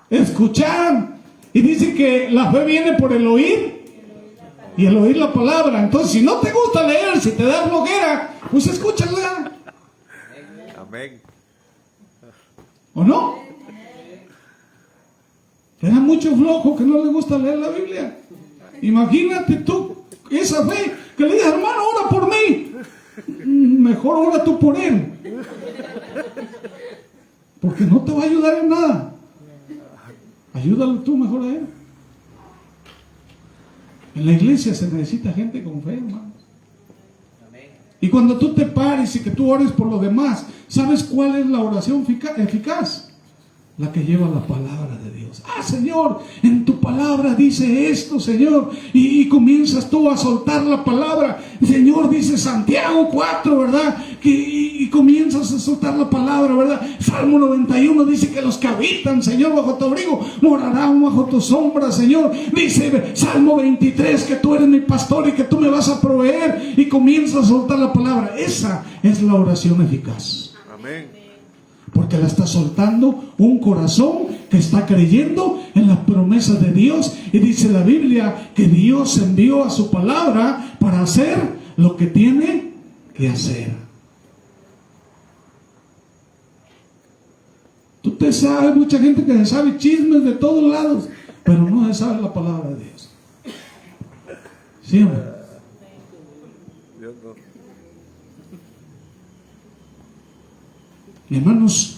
Escuchar. Y dice que la fe viene por el oír y el oír la palabra. Entonces, si no te gusta leer, si te da flojera, pues escúchala. Amén. ¿O no? Era mucho flojo que no le gusta leer la Biblia. Imagínate tú, esa fe, que le digas, hermano, ora por mí. Mejor ora tú por él. Porque no te va a ayudar en nada. Ayúdalo tú mejor a él. En la iglesia se necesita gente con fe, hermanos. Y cuando tú te pares y que tú ores por los demás, ¿sabes cuál es la oración eficaz? La que lleva la palabra de Dios. Ah, Señor, en tu palabra dice esto, Señor. Y comienzas tú a soltar la palabra. Señor, dice Santiago 4, ¿verdad? Y comienzas a soltar la palabra, ¿verdad? Salmo 91 dice que los que habitan, Señor, bajo tu abrigo, morarán bajo tu sombra, Señor. Dice Salmo 23 que tú eres mi pastor y que tú me vas a proveer. Y comienzas a soltar la palabra. Esa es la oración eficaz. Amén. Porque la está soltando un corazón que está creyendo en las promesas de Dios. Y dice la Biblia que Dios envió a su palabra para hacer lo que tiene que hacer. Tú te sabes, mucha gente que se sabe chismes de todos lados, pero no se sabe la palabra de Dios. ¿Sí, hombre? Dios no. Hermanos,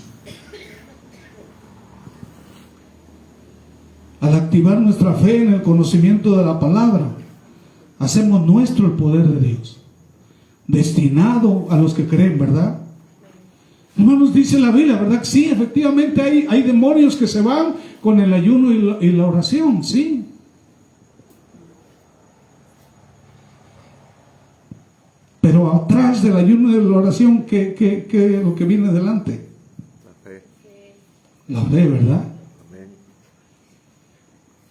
al activar nuestra fe en el conocimiento de la palabra, hacemos nuestro el poder de Dios, destinado a los que creen, ¿verdad? Hermanos, dice la Biblia, ¿verdad? Que sí, efectivamente hay demonios que se van con el ayuno y la oración, sí. Pero atrás del ayuno y de la oración, ¿qué es lo que viene delante? La fe. La fe, ¿verdad? Amén.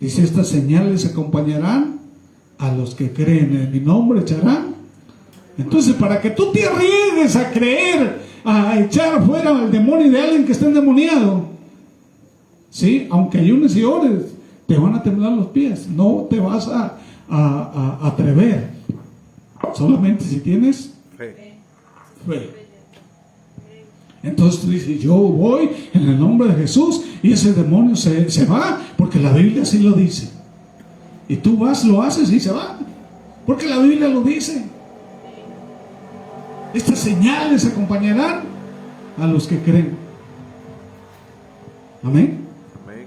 Dice, estas señales acompañarán a los que creen en mi nombre, echarán. Entonces, para que tú te arriesgues a creer, a echar fuera al demonio de alguien que esté endemoniado, ¿sí? Aunque ayunes y ores, te van a temblar los pies. No te vas a atrever. Solamente si tienes Fe. fe. Entonces tú dices, yo voy en el nombre de Jesús y ese demonio se va, porque la Biblia así lo dice. Y tú vas, lo haces y se va, porque la Biblia lo dice. Estas señales acompañarán a los que creen. Amén. Amén.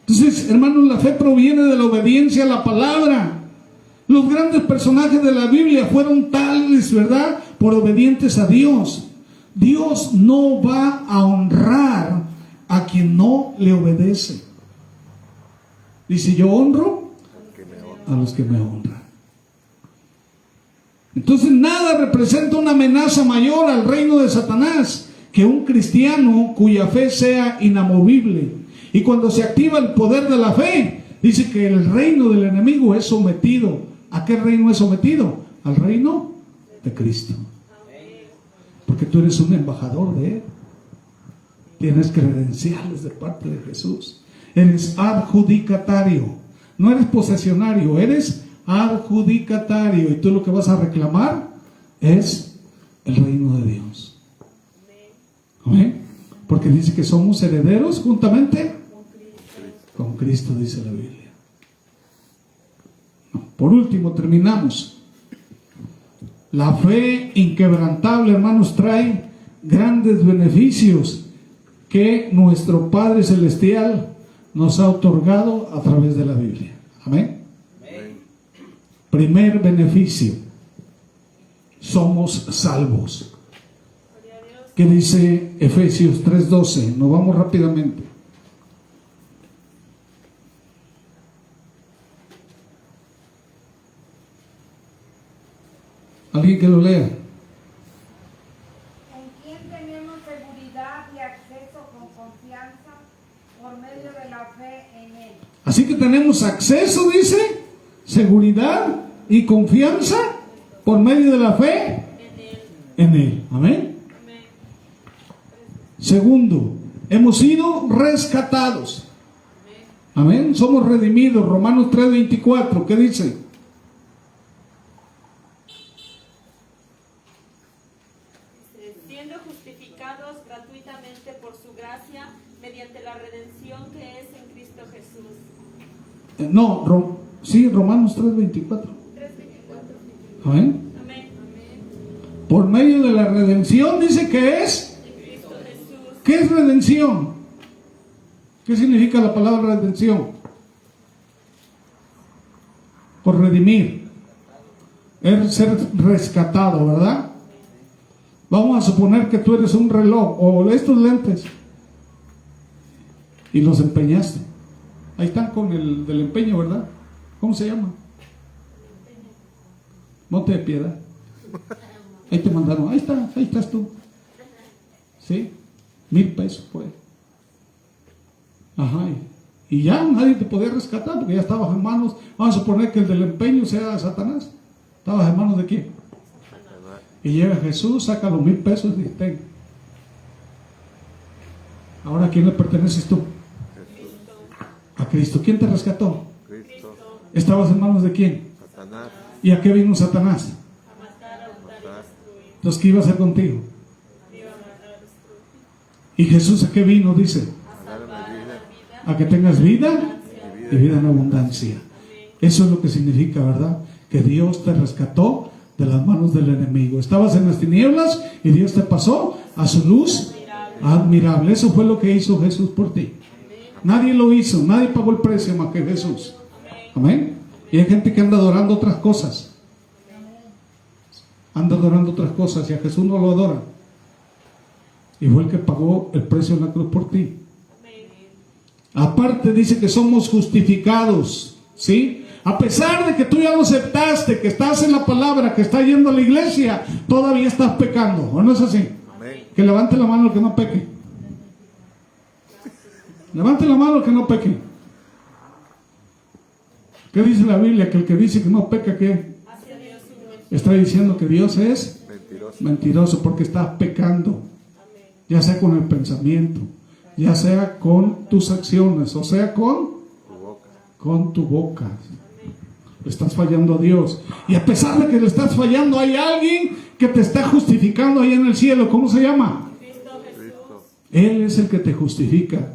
Entonces, hermanos, la fe proviene de la obediencia a la palabra. Los grandes personajes de la Biblia fueron tales, ¿verdad?, por obedientes a Dios. Dios no va a honrar a quien no le obedece. Dice, yo honro a los que me honran. Entonces nada representa una amenaza mayor al reino de Satanás que un cristiano cuya fe sea inamovible. Y cuando se activa el poder de la fe, dice que el reino del enemigo es sometido. ¿A qué reino es sometido? Al reino de Cristo. Porque tú eres un embajador de Él. Tienes credenciales de parte de Jesús. Eres adjudicatario. No eres posesionario, eres adjudicatario. Y tú lo que vas a reclamar es el reino de Dios. Amén. Porque dice que somos herederos juntamente con Cristo, dice la Biblia. Por último, terminamos. La fe inquebrantable, hermanos, trae grandes beneficios que nuestro Padre Celestial nos ha otorgado a través de la Biblia. Amén. Primer beneficio: somos salvos. ¿Qué dice Efesios 3:12? Nos vamos rápidamente. ¿Alguien que lo lea? En quien tenemos seguridad y acceso con confianza por medio de la fe en Él. Así que tenemos acceso, dice, seguridad y confianza por medio de la fe en Él. Amén. Segundo, hemos sido rescatados. Amén. Somos redimidos. Romanos 3:24. ¿Qué dice? Siendo justificados gratuitamente por su gracia mediante la redención que es en Cristo Jesús. Sí, Romanos 3:24. Amén. Amén. Por medio de la redención, dice que es. En Cristo Jesús. ¿Qué es redención? ¿Qué significa la palabra redención? Por redimir. Es ser rescatado, ¿verdad? Vamos a suponer que tú eres un reloj o estos lentes y los empeñaste. Ahí están con el del empeño, ¿verdad? ¿Cómo se llama? Monte de Piedad. Ahí te mandaron, ahí estás tú. ¿Sí? 1,000 pesos pues. Ajá. Y ya nadie te podía rescatar porque ya estabas en manos. Vamos a suponer que el del empeño sea Satanás. ¿Estabas en manos de quién? Y llega Jesús, saca los 1,000 pesos y dice: ten. Ahora, ¿a quién le perteneces tú? A Cristo. ¿Quién te rescató? Cristo. ¿Estabas en manos de quién? Satanás. ¿Y a qué vino Satanás? A matar, a hurtar y destruir. Entonces, ¿qué iba a hacer contigo? Iba a matar, a destruir. ¿Y Jesús a qué vino? Dice: A salvar, a dar vida. a que tengas vida y vida en abundancia. Eso es lo que significa, ¿verdad? Que Dios te rescató de las manos del enemigo. Estabas en las tinieblas y Dios te pasó a su luz admirable. Eso fue lo que hizo Jesús por ti. Nadie lo hizo, nadie pagó el precio más que Jesús. Amén. Y hay gente que anda adorando otras cosas. Anda adorando otras cosas y a Jesús no lo adora. Y fue el que pagó el precio en la cruz por ti. Aparte dice que somos justificados, ¿sí? A pesar de que tú ya lo aceptaste, que estás en la palabra, que estás yendo a la iglesia, todavía estás pecando, ¿o no es así? Amén. Que levante la mano el que no peque. Levante la mano el que no peque. ¿Qué dice la Biblia? Que el que dice que no peca, ¿qué? Hacia Dios su mentiroso. Está diciendo que Dios es Mentiroso. mentiroso porque estás pecando. Ya sea con el pensamiento, ya sea con tus acciones, o sea Tu boca. con tu boca. Le estás fallando a Dios. Y a pesar de que le estás fallando, hay alguien que te está justificando ahí en el cielo. ¿Cómo se llama? Cristo Jesús. Cristo. Él es el que te justifica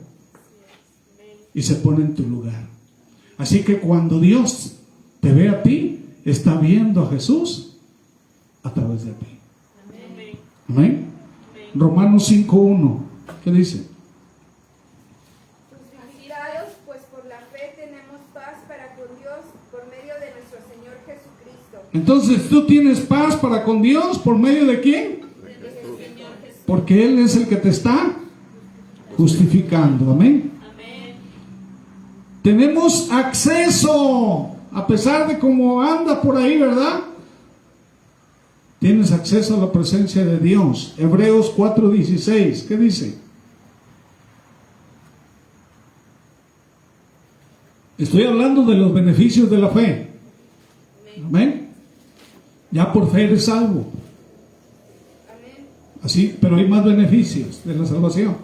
y se pone en tu lugar. Así que cuando Dios te ve a ti, está viendo a Jesús a través de ti. Amén. Amén. Romanos 5:1. ¿Qué dice? Justificados, pues por la fe tenemos paz para con Dios por medio de nuestro Señor Jesucristo. Entonces tú tienes paz para con Dios por medio de quién? Porque Él es el que te está justificando. Amén. Amén. Tenemos acceso, a pesar de cómo anda por ahí, ¿verdad? Tienes acceso a la presencia de Dios. Hebreos 4:16. ¿Qué dice? Estoy hablando de los beneficios de la fe. Amén. Ya por fe eres salvo. Amén. Así, pero hay más beneficios de la salvación.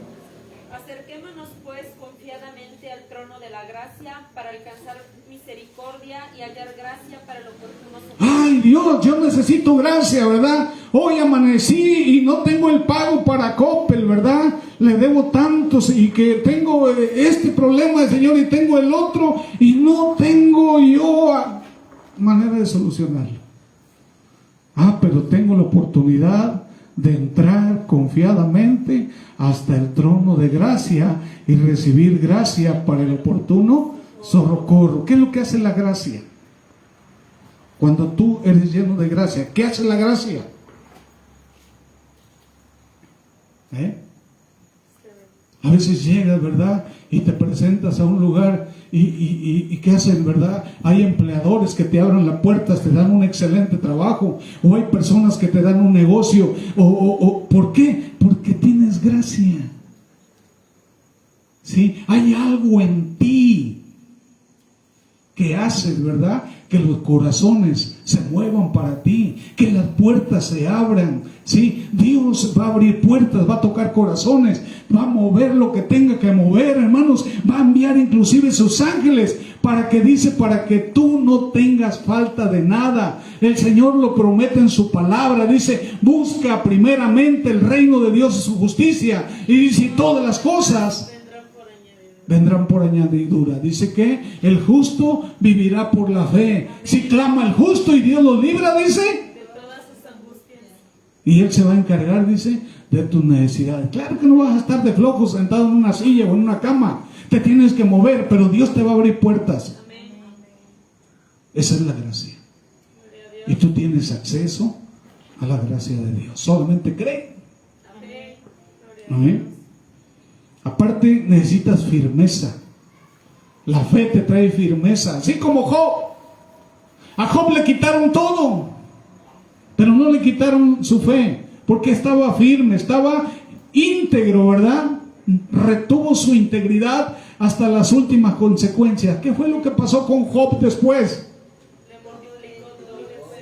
Acerquémonos pues confiadamente al trono de la gracia para alcanzar misericordia y hallar gracia para el oportuno socorro. Ay Dios, yo necesito gracia, ¿verdad? Hoy amanecí y no tengo el pago para Coppel, ¿verdad? Le debo tantos y que tengo este problema, Señor, y tengo el otro y no tengo yo manera de solucionarlo. Pero tengo la oportunidad de entrar confiadamente hasta el trono de gracia y recibir gracia para el oportuno socorro. ¿Qué es lo que hace la gracia? Cuando tú eres lleno de gracia, ¿qué hace la gracia? A veces llegas, ¿verdad? Y te presentas a un lugar y ¿qué hacen, verdad? Hay empleadores que te abran las puertas, te dan un excelente trabajo, o hay personas que te dan un negocio, ¿por qué? Porque tienes gracia. ¿Sí? Hay algo en ti que haces, ¿verdad? Que los corazones se muevan para ti, que las puertas se abran, ¿sí? Dios va a abrir puertas, va a tocar corazones, va a mover lo que tenga que mover, hermanos, va a enviar inclusive sus ángeles para que tú no tengas falta de nada. El Señor lo promete en su palabra, dice, busca primeramente el reino de Dios y su justicia, y dice, todas las cosas vendrán por añadidura. Dice que el justo vivirá por la fe. Si clama el justo y Dios lo libra, dice, De todas sus angustias. y Él se va a encargar, dice, de tus necesidades. Claro que no vas a estar de flojo sentado en una silla o en una cama. Te tienes que mover, pero Dios te va a abrir puertas. Amén. Esa es la gracia. Y tú tienes acceso a la gracia de Dios. Solamente cree. Amén. Gloria a Dios. Amén. Aparte necesitas firmeza. La fe te trae firmeza. Así como Job. A Job le quitaron todo, pero no le quitaron su fe, porque estaba firme, estaba íntegro, ¿verdad? Retuvo su integridad hasta las últimas consecuencias. ¿Qué fue lo que pasó con Job después?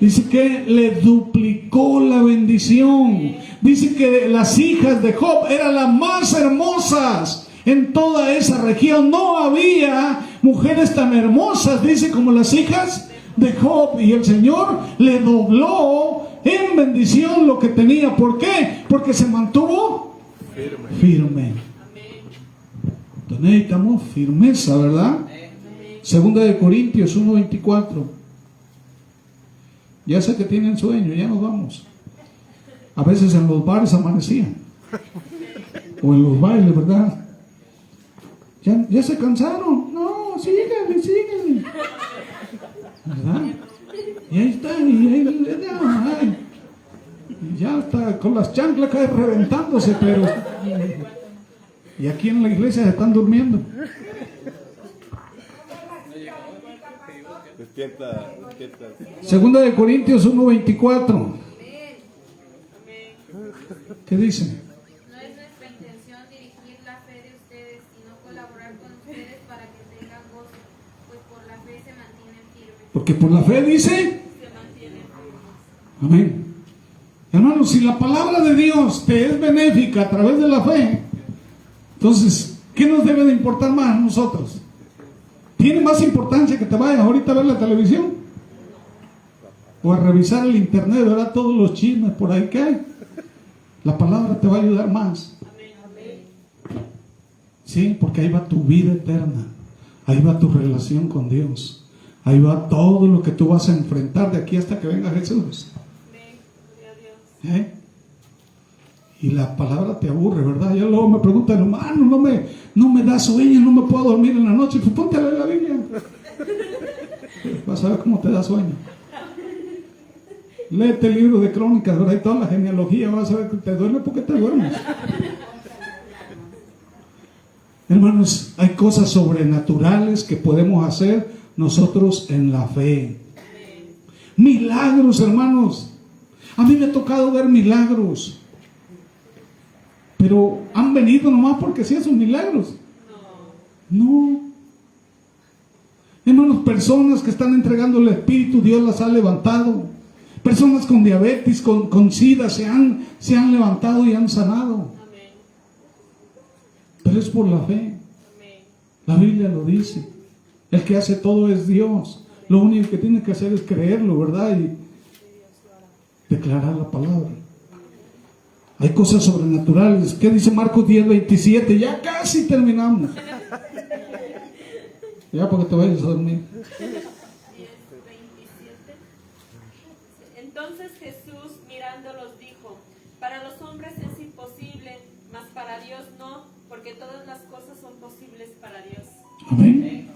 Dice que le duplicó la bendición. Dice que las hijas de Job eran las más hermosas en toda esa región. No había mujeres tan hermosas, dice, como las hijas de Job. Y el Señor le dobló en bendición lo que tenía. ¿Por qué? Porque se mantuvo firme. Entonces necesitamos firmeza, ¿verdad? Segunda de Corintios 1:24. Ya sé que tienen sueño, ya nos vamos. A veces en los bares amanecían, o en los bailes, ¿verdad? Ya se cansaron. No, síguele, ¿verdad? Y ahí están, y ya está con las chanclas cae reventándose, pero y aquí en la iglesia se están durmiendo. Despierta. Segunda de Corintios 1:24. ¿Qué dice? No es nuestra intención dirigir la fe de ustedes, sino colaborar con ustedes para que tengan gozo, pues por la fe se mantienen firmes. Porque por la fe dice. Se mantienen firmes. Amén. Hermanos, si la palabra de Dios te es benéfica a través de la fe, entonces, ¿qué nos debe de importar más a nosotros? ¿Tiene más importancia que te vayas ahorita a ver la televisión? O a revisar el internet, ¿verdad? Todos los chismes por ahí que hay. La palabra te va a ayudar más. Sí, porque ahí va tu vida eterna. Ahí va tu relación con Dios. Ahí va todo lo que tú vas a enfrentar de aquí hasta que venga Jesús. ¿Eh? Y la palabra te aburre, ¿verdad? Ya luego me preguntan, hermano, no me da sueño, no me puedo dormir en la noche. Pues ponte a leer la Biblia. Vas a ver cómo te da sueño. Léete el libro de Crónicas, ¿verdad? Y toda la genealogía, vas a ver que te duerme porque te duermes. Hermanos, hay cosas sobrenaturales que podemos hacer nosotros en la fe. Milagros, hermanos. A mí me ha tocado ver milagros. Pero han venido nomás porque sí son milagros. No. Hermanos, personas que están entregando el Espíritu, Dios las ha levantado. Personas con diabetes, con SIDA, se han levantado y han sanado. Pero es por la fe. La Biblia lo dice. El que hace todo es Dios. Lo único que tiene que hacer es creerlo, ¿verdad? Y declarar la palabra. Hay cosas sobrenaturales. ¿Qué dice Marcos 10:27? Ya casi terminamos. Ya porque te vayas a dormir. 10:27. Entonces Jesús mirándolos dijo: para los hombres es imposible, mas para Dios no, porque todas las cosas son posibles para Dios. Amén.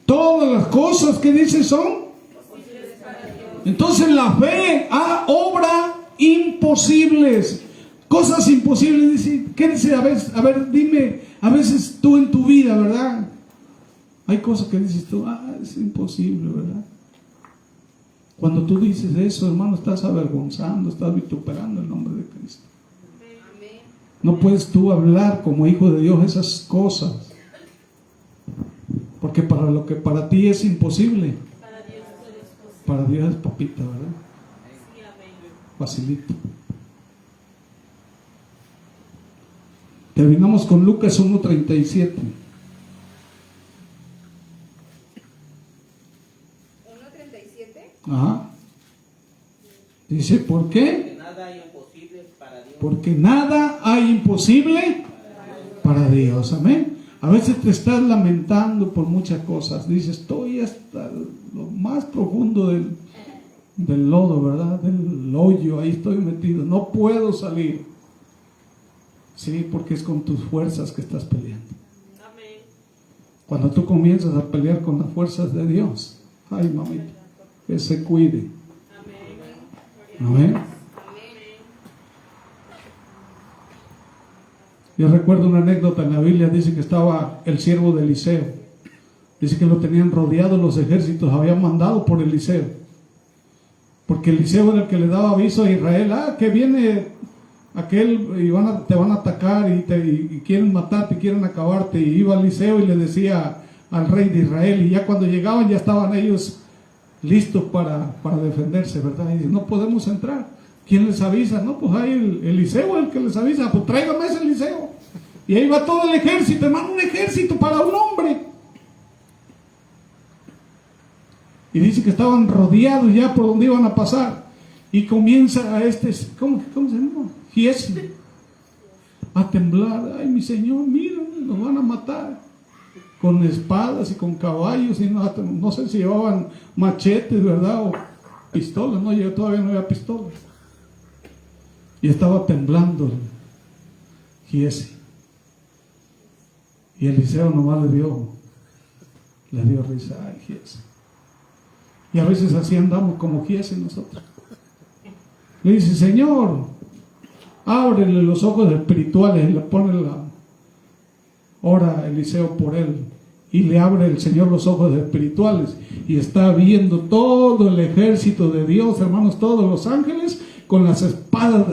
Todas las cosas que dice son Posibles para Dios. Entonces la fe obra imposibles. Cosas imposibles. Dice, ¿qué dice? A ver, dime, a veces tú en tu vida, ¿verdad? Hay cosas que dices tú, es imposible, ¿verdad? Cuando tú dices eso, hermano, estás avergonzando, estás vituperando el nombre de Cristo. No puedes tú hablar como hijo de Dios esas cosas. Porque para lo que para ti es imposible, Para Dios todo es posible. para Dios es papita, ¿verdad? Sí, amén. Facilito. Terminamos con Lucas 1:37. 1:37. Ajá. Dice, ¿por qué? Nada hay imposible para Dios. Porque nada hay imposible para Dios. Amén. A veces te estás lamentando por muchas cosas. Dices, estoy hasta lo más profundo del lodo, ¿verdad? Del hoyo, ahí estoy metido. No puedo salir. Sí, porque es con tus fuerzas que estás peleando. Amén. Cuando tú comienzas a pelear con las fuerzas de Dios, ay, mamita, que se cuide. Amén. Yo recuerdo una anécdota en la Biblia, dice que estaba el siervo de Eliseo. Dice que lo tenían rodeado los ejércitos, habían mandado por Eliseo. Porque Eliseo era el que le daba aviso a Israel, que viene aquel y te van a atacar y quieren matarte, quieren acabarte. Y iba Eliseo y le decía al rey de Israel, y ya cuando llegaban ya estaban ellos listos para defenderse, ¿verdad? Y dice, no podemos entrar. ¿Quién les avisa? No, pues ahí Eliseo es el que les avisa. Pues tráigame ese Eliseo. Y ahí va todo el ejército, hermano, un ejército para un hombre. Y dice que estaban rodeados ya por donde iban a pasar. Y comienza ¿cómo se llama? Giesi, a temblar. Ay, mi Señor, mira, nos van a matar. Con espadas y con caballos. Y no sé si llevaban machetes, ¿verdad? O pistolas. No, todavía no había pistolas. Y estaba temblando Giesi. Y Eliseo nomás le dio risa. Ay, Giesi. Y a veces así andamos como Giesi nosotros. Le dice, Señor, ábrele los ojos espirituales. Y le pone ora Eliseo por él. Y le abre el Señor los ojos espirituales. Y está viendo todo el ejército de Dios, hermanos, todos los ángeles, con las espadas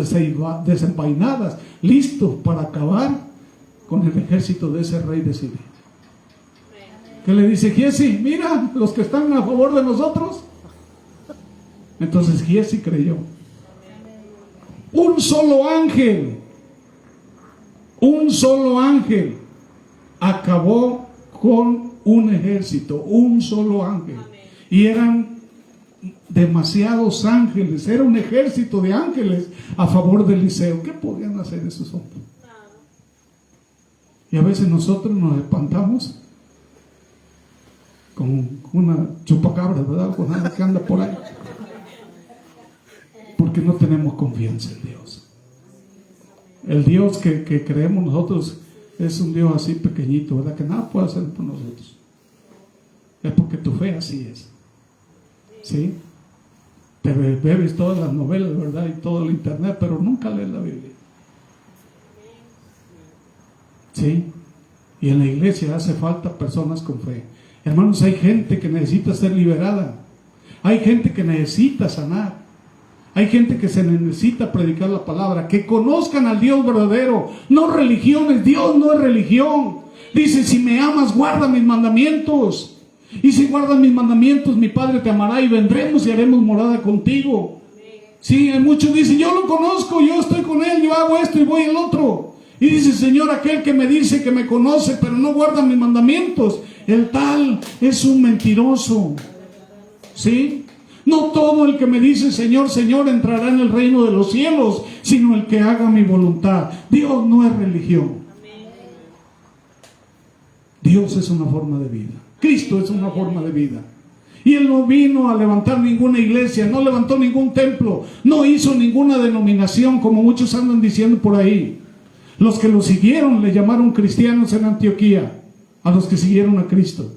desenvainadas, listos para acabar con el ejército de ese rey de Siria. ¿Qué le dice Giesi? Mira, los que están a favor de nosotros. Entonces Giesi creyó. Un solo ángel acabó con un ejército, un solo ángel. Y eran demasiados ángeles, era un ejército de ángeles a favor de Eliseo. ¿Qué podían hacer esos hombres? Y a veces nosotros nos espantamos con una chupacabra, ¿verdad? Con algo que anda por ahí. Porque no tenemos confianza en Dios. El Dios que creemos nosotros es un Dios así pequeñito, ¿verdad? Que nada puede hacer por nosotros. Es porque tu fe así es. ¿Sí? Te bebes todas las novelas, ¿verdad? Y todo el internet, pero nunca lees la Biblia. ¿Sí? Y en la iglesia hace falta personas con fe. Hermanos, hay gente que necesita ser liberada. Hay gente que necesita sanar. Hay gente que se necesita predicar la palabra. Que conozcan al Dios verdadero. No religiones. Dios no es religión. Dice, si me amas, guarda mis mandamientos. Y si guardas mis mandamientos, mi Padre te amará y vendremos y haremos morada contigo. Sí, muchos dicen, yo lo conozco, yo estoy con él, yo hago esto y voy al otro. Y dice, Señor, aquel que me dice que me conoce, pero no guarda mis mandamientos, El tal es un mentiroso. ¿Sí? No todo el que me dice Señor, Señor entrará en el reino de los cielos, sino el que haga mi voluntad. Dios no es religión. Dios es una forma de vida. Cristo es una forma de vida. Y Él no vino a levantar ninguna iglesia, no levantó ningún templo, no hizo ninguna denominación como muchos andan diciendo por ahí. Los que lo siguieron le llamaron cristianos en Antioquía, a los que siguieron a Cristo,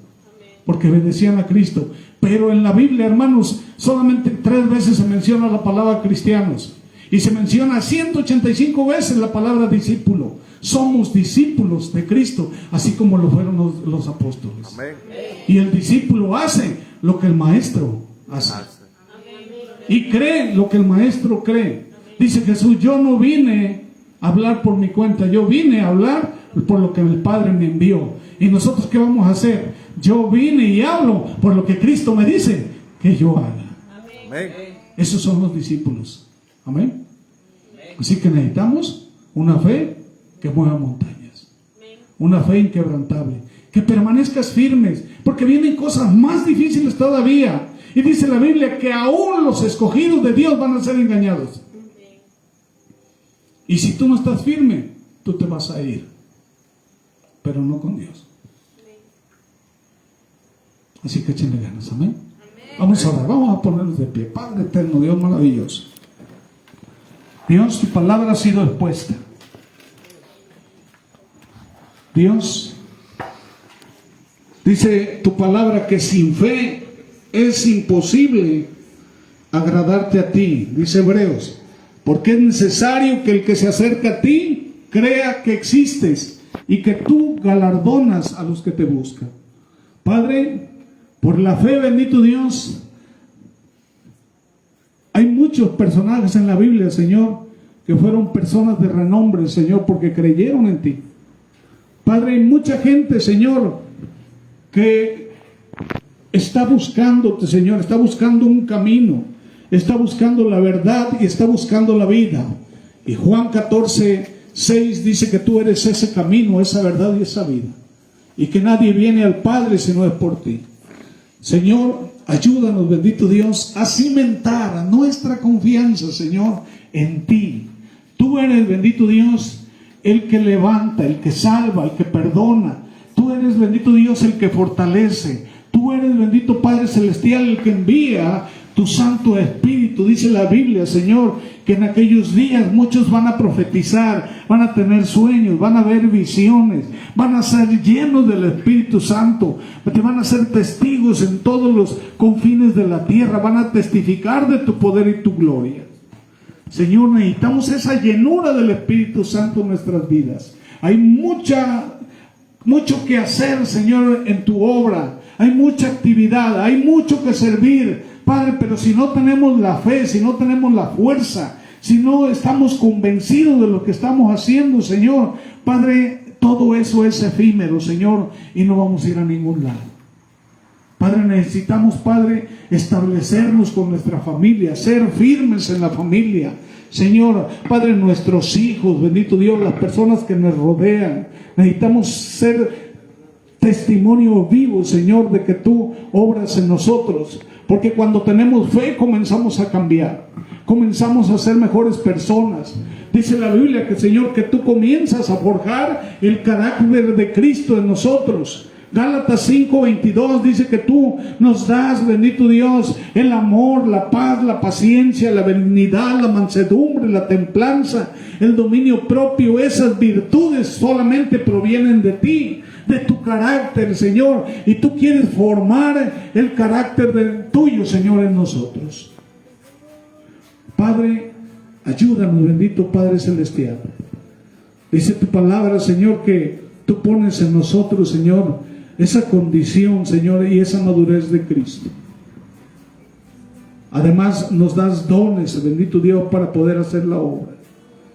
porque obedecían a Cristo. Pero en la Biblia, hermanos, solamente 3 veces se menciona la palabra cristianos. Y se menciona 185 veces la palabra discípulo. Somos discípulos de Cristo, así como lo fueron los apóstoles. Amén. Y el discípulo hace lo que el maestro hace. Y cree lo que el maestro cree. Dice Jesús, yo no vine a hablar por mi cuenta, yo vine a hablar por lo que el Padre me envió. ¿Y nosotros qué vamos a hacer? Yo vine y hablo por lo que Cristo me dice que yo haga. Amén. Esos son los discípulos. Amén. Así que necesitamos una fe que mueva montañas. Una fe inquebrantable. Que permanezcas firmes, porque vienen cosas más difíciles todavía. Y dice la Biblia que aún los escogidos de Dios van a ser engañados. Y si tú no estás firme, tú te vas a ir. Pero no con Dios. Así que échenle ganas. Amén. Vamos a orar, vamos a ponernos de pie. Padre eterno, Dios maravilloso. Dios, tu palabra ha sido expuesta. Dios, dice tu palabra que sin fe es imposible agradarte a ti, dice Hebreos, porque es necesario que el que se acerca a ti crea que existes y que tú galardonas a los que te buscan. Padre, por la fe, bendito Dios, hay muchos personajes en la Biblia, Señor, que fueron personas de renombre, Señor, porque creyeron en ti. Padre, hay mucha gente, Señor, que está buscándote, Señor, está buscando un camino, está buscando la verdad y está buscando la vida. Y Juan 14:6 dice que tú eres ese camino, esa verdad y esa vida. Y que nadie viene al Padre si no es por ti. Señor, ayúdanos, bendito Dios, a cimentar nuestra confianza, Señor, en ti. Tú eres, bendito Dios, el que levanta, el que salva, el que perdona. Tú eres, bendito Dios, el que fortalece. Tú eres, bendito Padre Celestial, el que envía tu Santo Espíritu. Dice la Biblia, Señor, que en aquellos días muchos van a profetizar, van a tener sueños, van a ver visiones, van a ser llenos del Espíritu Santo, te van a ser testigos en todos los confines de la tierra, van a testificar de tu poder y tu gloria. Señor, necesitamos esa llenura del Espíritu Santo en nuestras vidas. Hay mucho que hacer, Señor, en tu obra. Hay mucha actividad, hay mucho que servir, Padre, pero si no tenemos la fe, si no tenemos la fuerza, si no estamos convencidos de lo que estamos haciendo, Señor, Padre, todo eso es efímero, Señor, y no vamos a ir a ningún lado. Padre, necesitamos, Padre, establecernos con nuestra familia, ser firmes en la familia. Señor, Padre, nuestros hijos, bendito Dios, las personas que nos rodean, necesitamos ser testimonio vivo, Señor, de que tú obras en nosotros. Porque cuando tenemos fe comenzamos a cambiar, comenzamos a ser mejores personas. Dice la Biblia que, Señor, que tú comienzas a forjar el carácter de Cristo en nosotros. Gálatas 5:22 dice que tú nos das, bendito Dios, el amor, la paz, la paciencia, la benignidad, la mansedumbre, la templanza, el dominio propio. Esas virtudes solamente provienen de ti, de tu carácter, Señor, y tú quieres formar el carácter tuyo, Señor, en nosotros. Padre, ayúdanos, bendito Padre Celestial. Dice tu palabra, Señor, que tú pones en nosotros, Señor, esa condición, Señor, y esa madurez de Cristo. Además nos das dones, bendito Dios, para poder hacer la obra.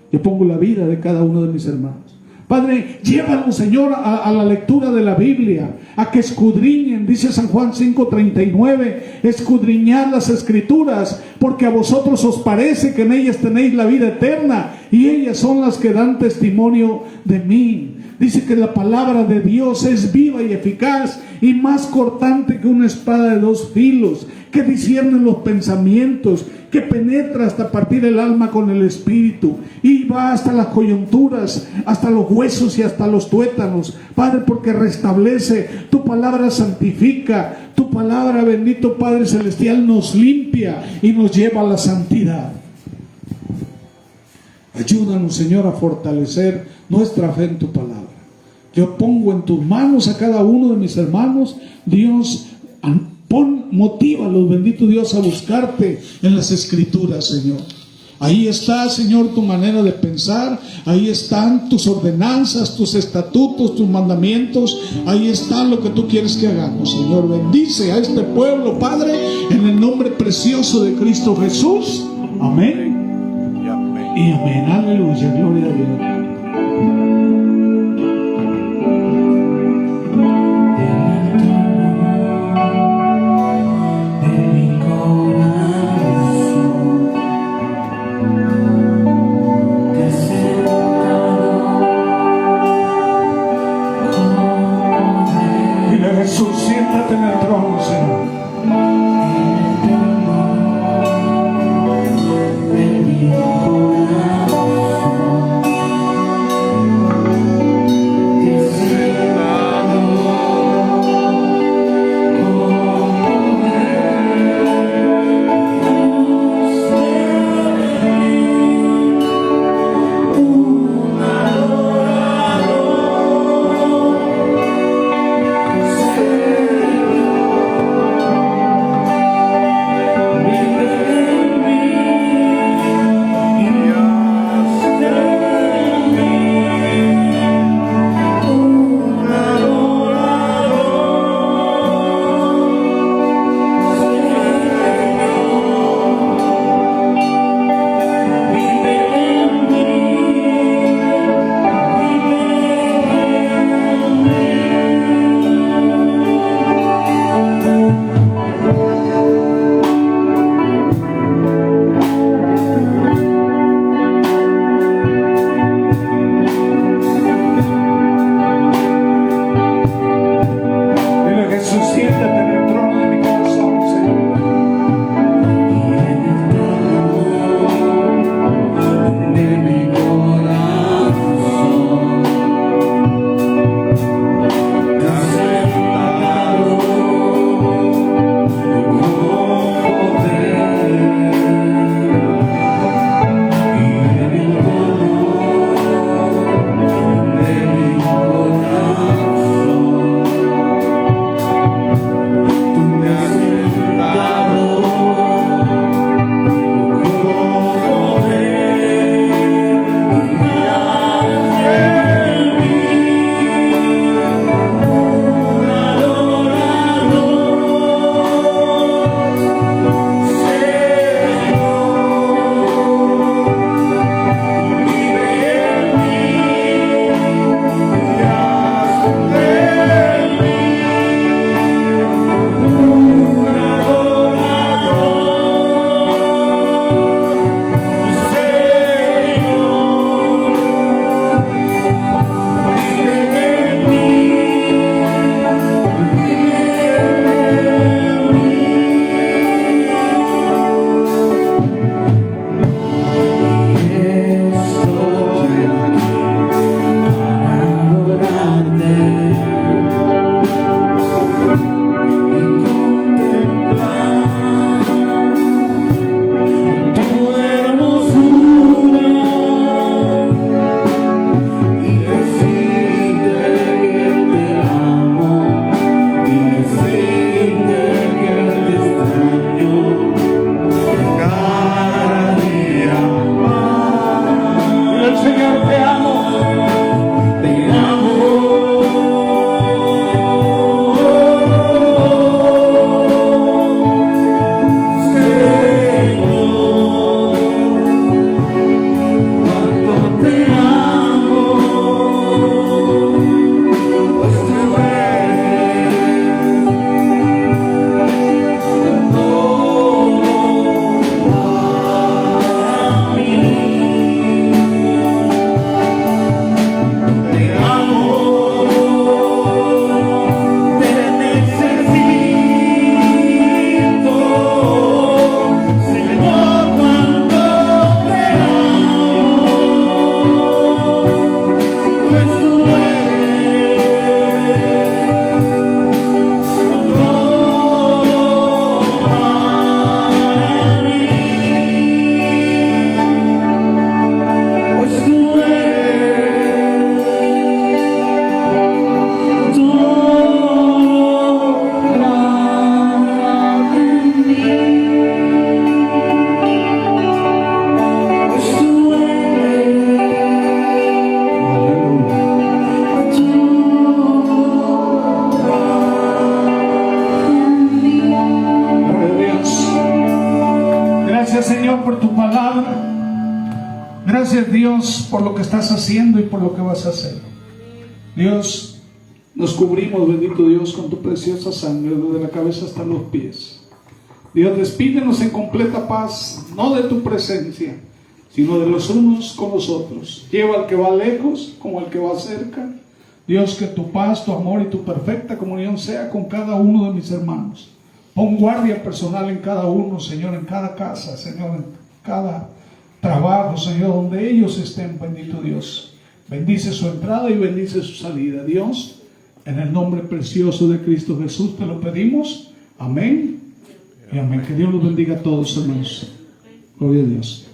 Yo pongo la vida de cada uno de mis hermanos. Padre, llévanos, Señor, a la lectura de la Biblia, a que escudriñen, dice San Juan 5:39, escudriñad las Escrituras, porque a vosotros os parece que en ellas tenéis la vida eterna, y ellas son las que dan testimonio de mí. Dice que la palabra de Dios es viva y eficaz y más cortante que una espada de 2 filos, que discierne los pensamientos, que penetra hasta partir el alma con el espíritu y va hasta las coyunturas, hasta los huesos y hasta los tuétanos. Padre, porque restablece, tu palabra santifica, tu palabra, bendito Padre Celestial, nos limpia y nos lleva a la santidad. Ayúdanos, Señor, a fortalecer nuestra fe en tu palabra. Yo pongo en tus manos a cada uno de mis hermanos. Dios, motívalos, bendito Dios, a buscarte en las Escrituras, Señor. Ahí está, Señor, tu manera de pensar. Ahí están tus ordenanzas, tus estatutos, tus mandamientos. Ahí está lo que tú quieres que hagamos, Señor. Bendice a este pueblo, Padre, en el nombre precioso de Cristo Jesús. Amén. Y amén. Aleluya. Gloria a Dios. Jesús, siéntate en el trono, Señor. Gracias, Señor, por tu palabra. Gracias, Dios, por lo que estás haciendo y por lo que vas a hacer. Dios, nos cubrimos, bendito Dios, con tu preciosa sangre, desde la cabeza hasta los pies. Dios, despídenos en completa paz, no de tu presencia, sino de los unos con los otros. Lleva al que va lejos como al que va cerca. Dios, que tu paz, tu amor y tu perfecta comunión sea con cada uno de mis hermanos. Pon guardia personal en cada uno, Señor, en cada casa, Señor, en cada trabajo, Señor, donde ellos estén, bendito Dios. Bendice su entrada y bendice su salida. Dios, en el nombre precioso de Cristo Jesús te lo pedimos. Amén y amén. Que Dios los bendiga a todos, hermanos. Gloria a Dios.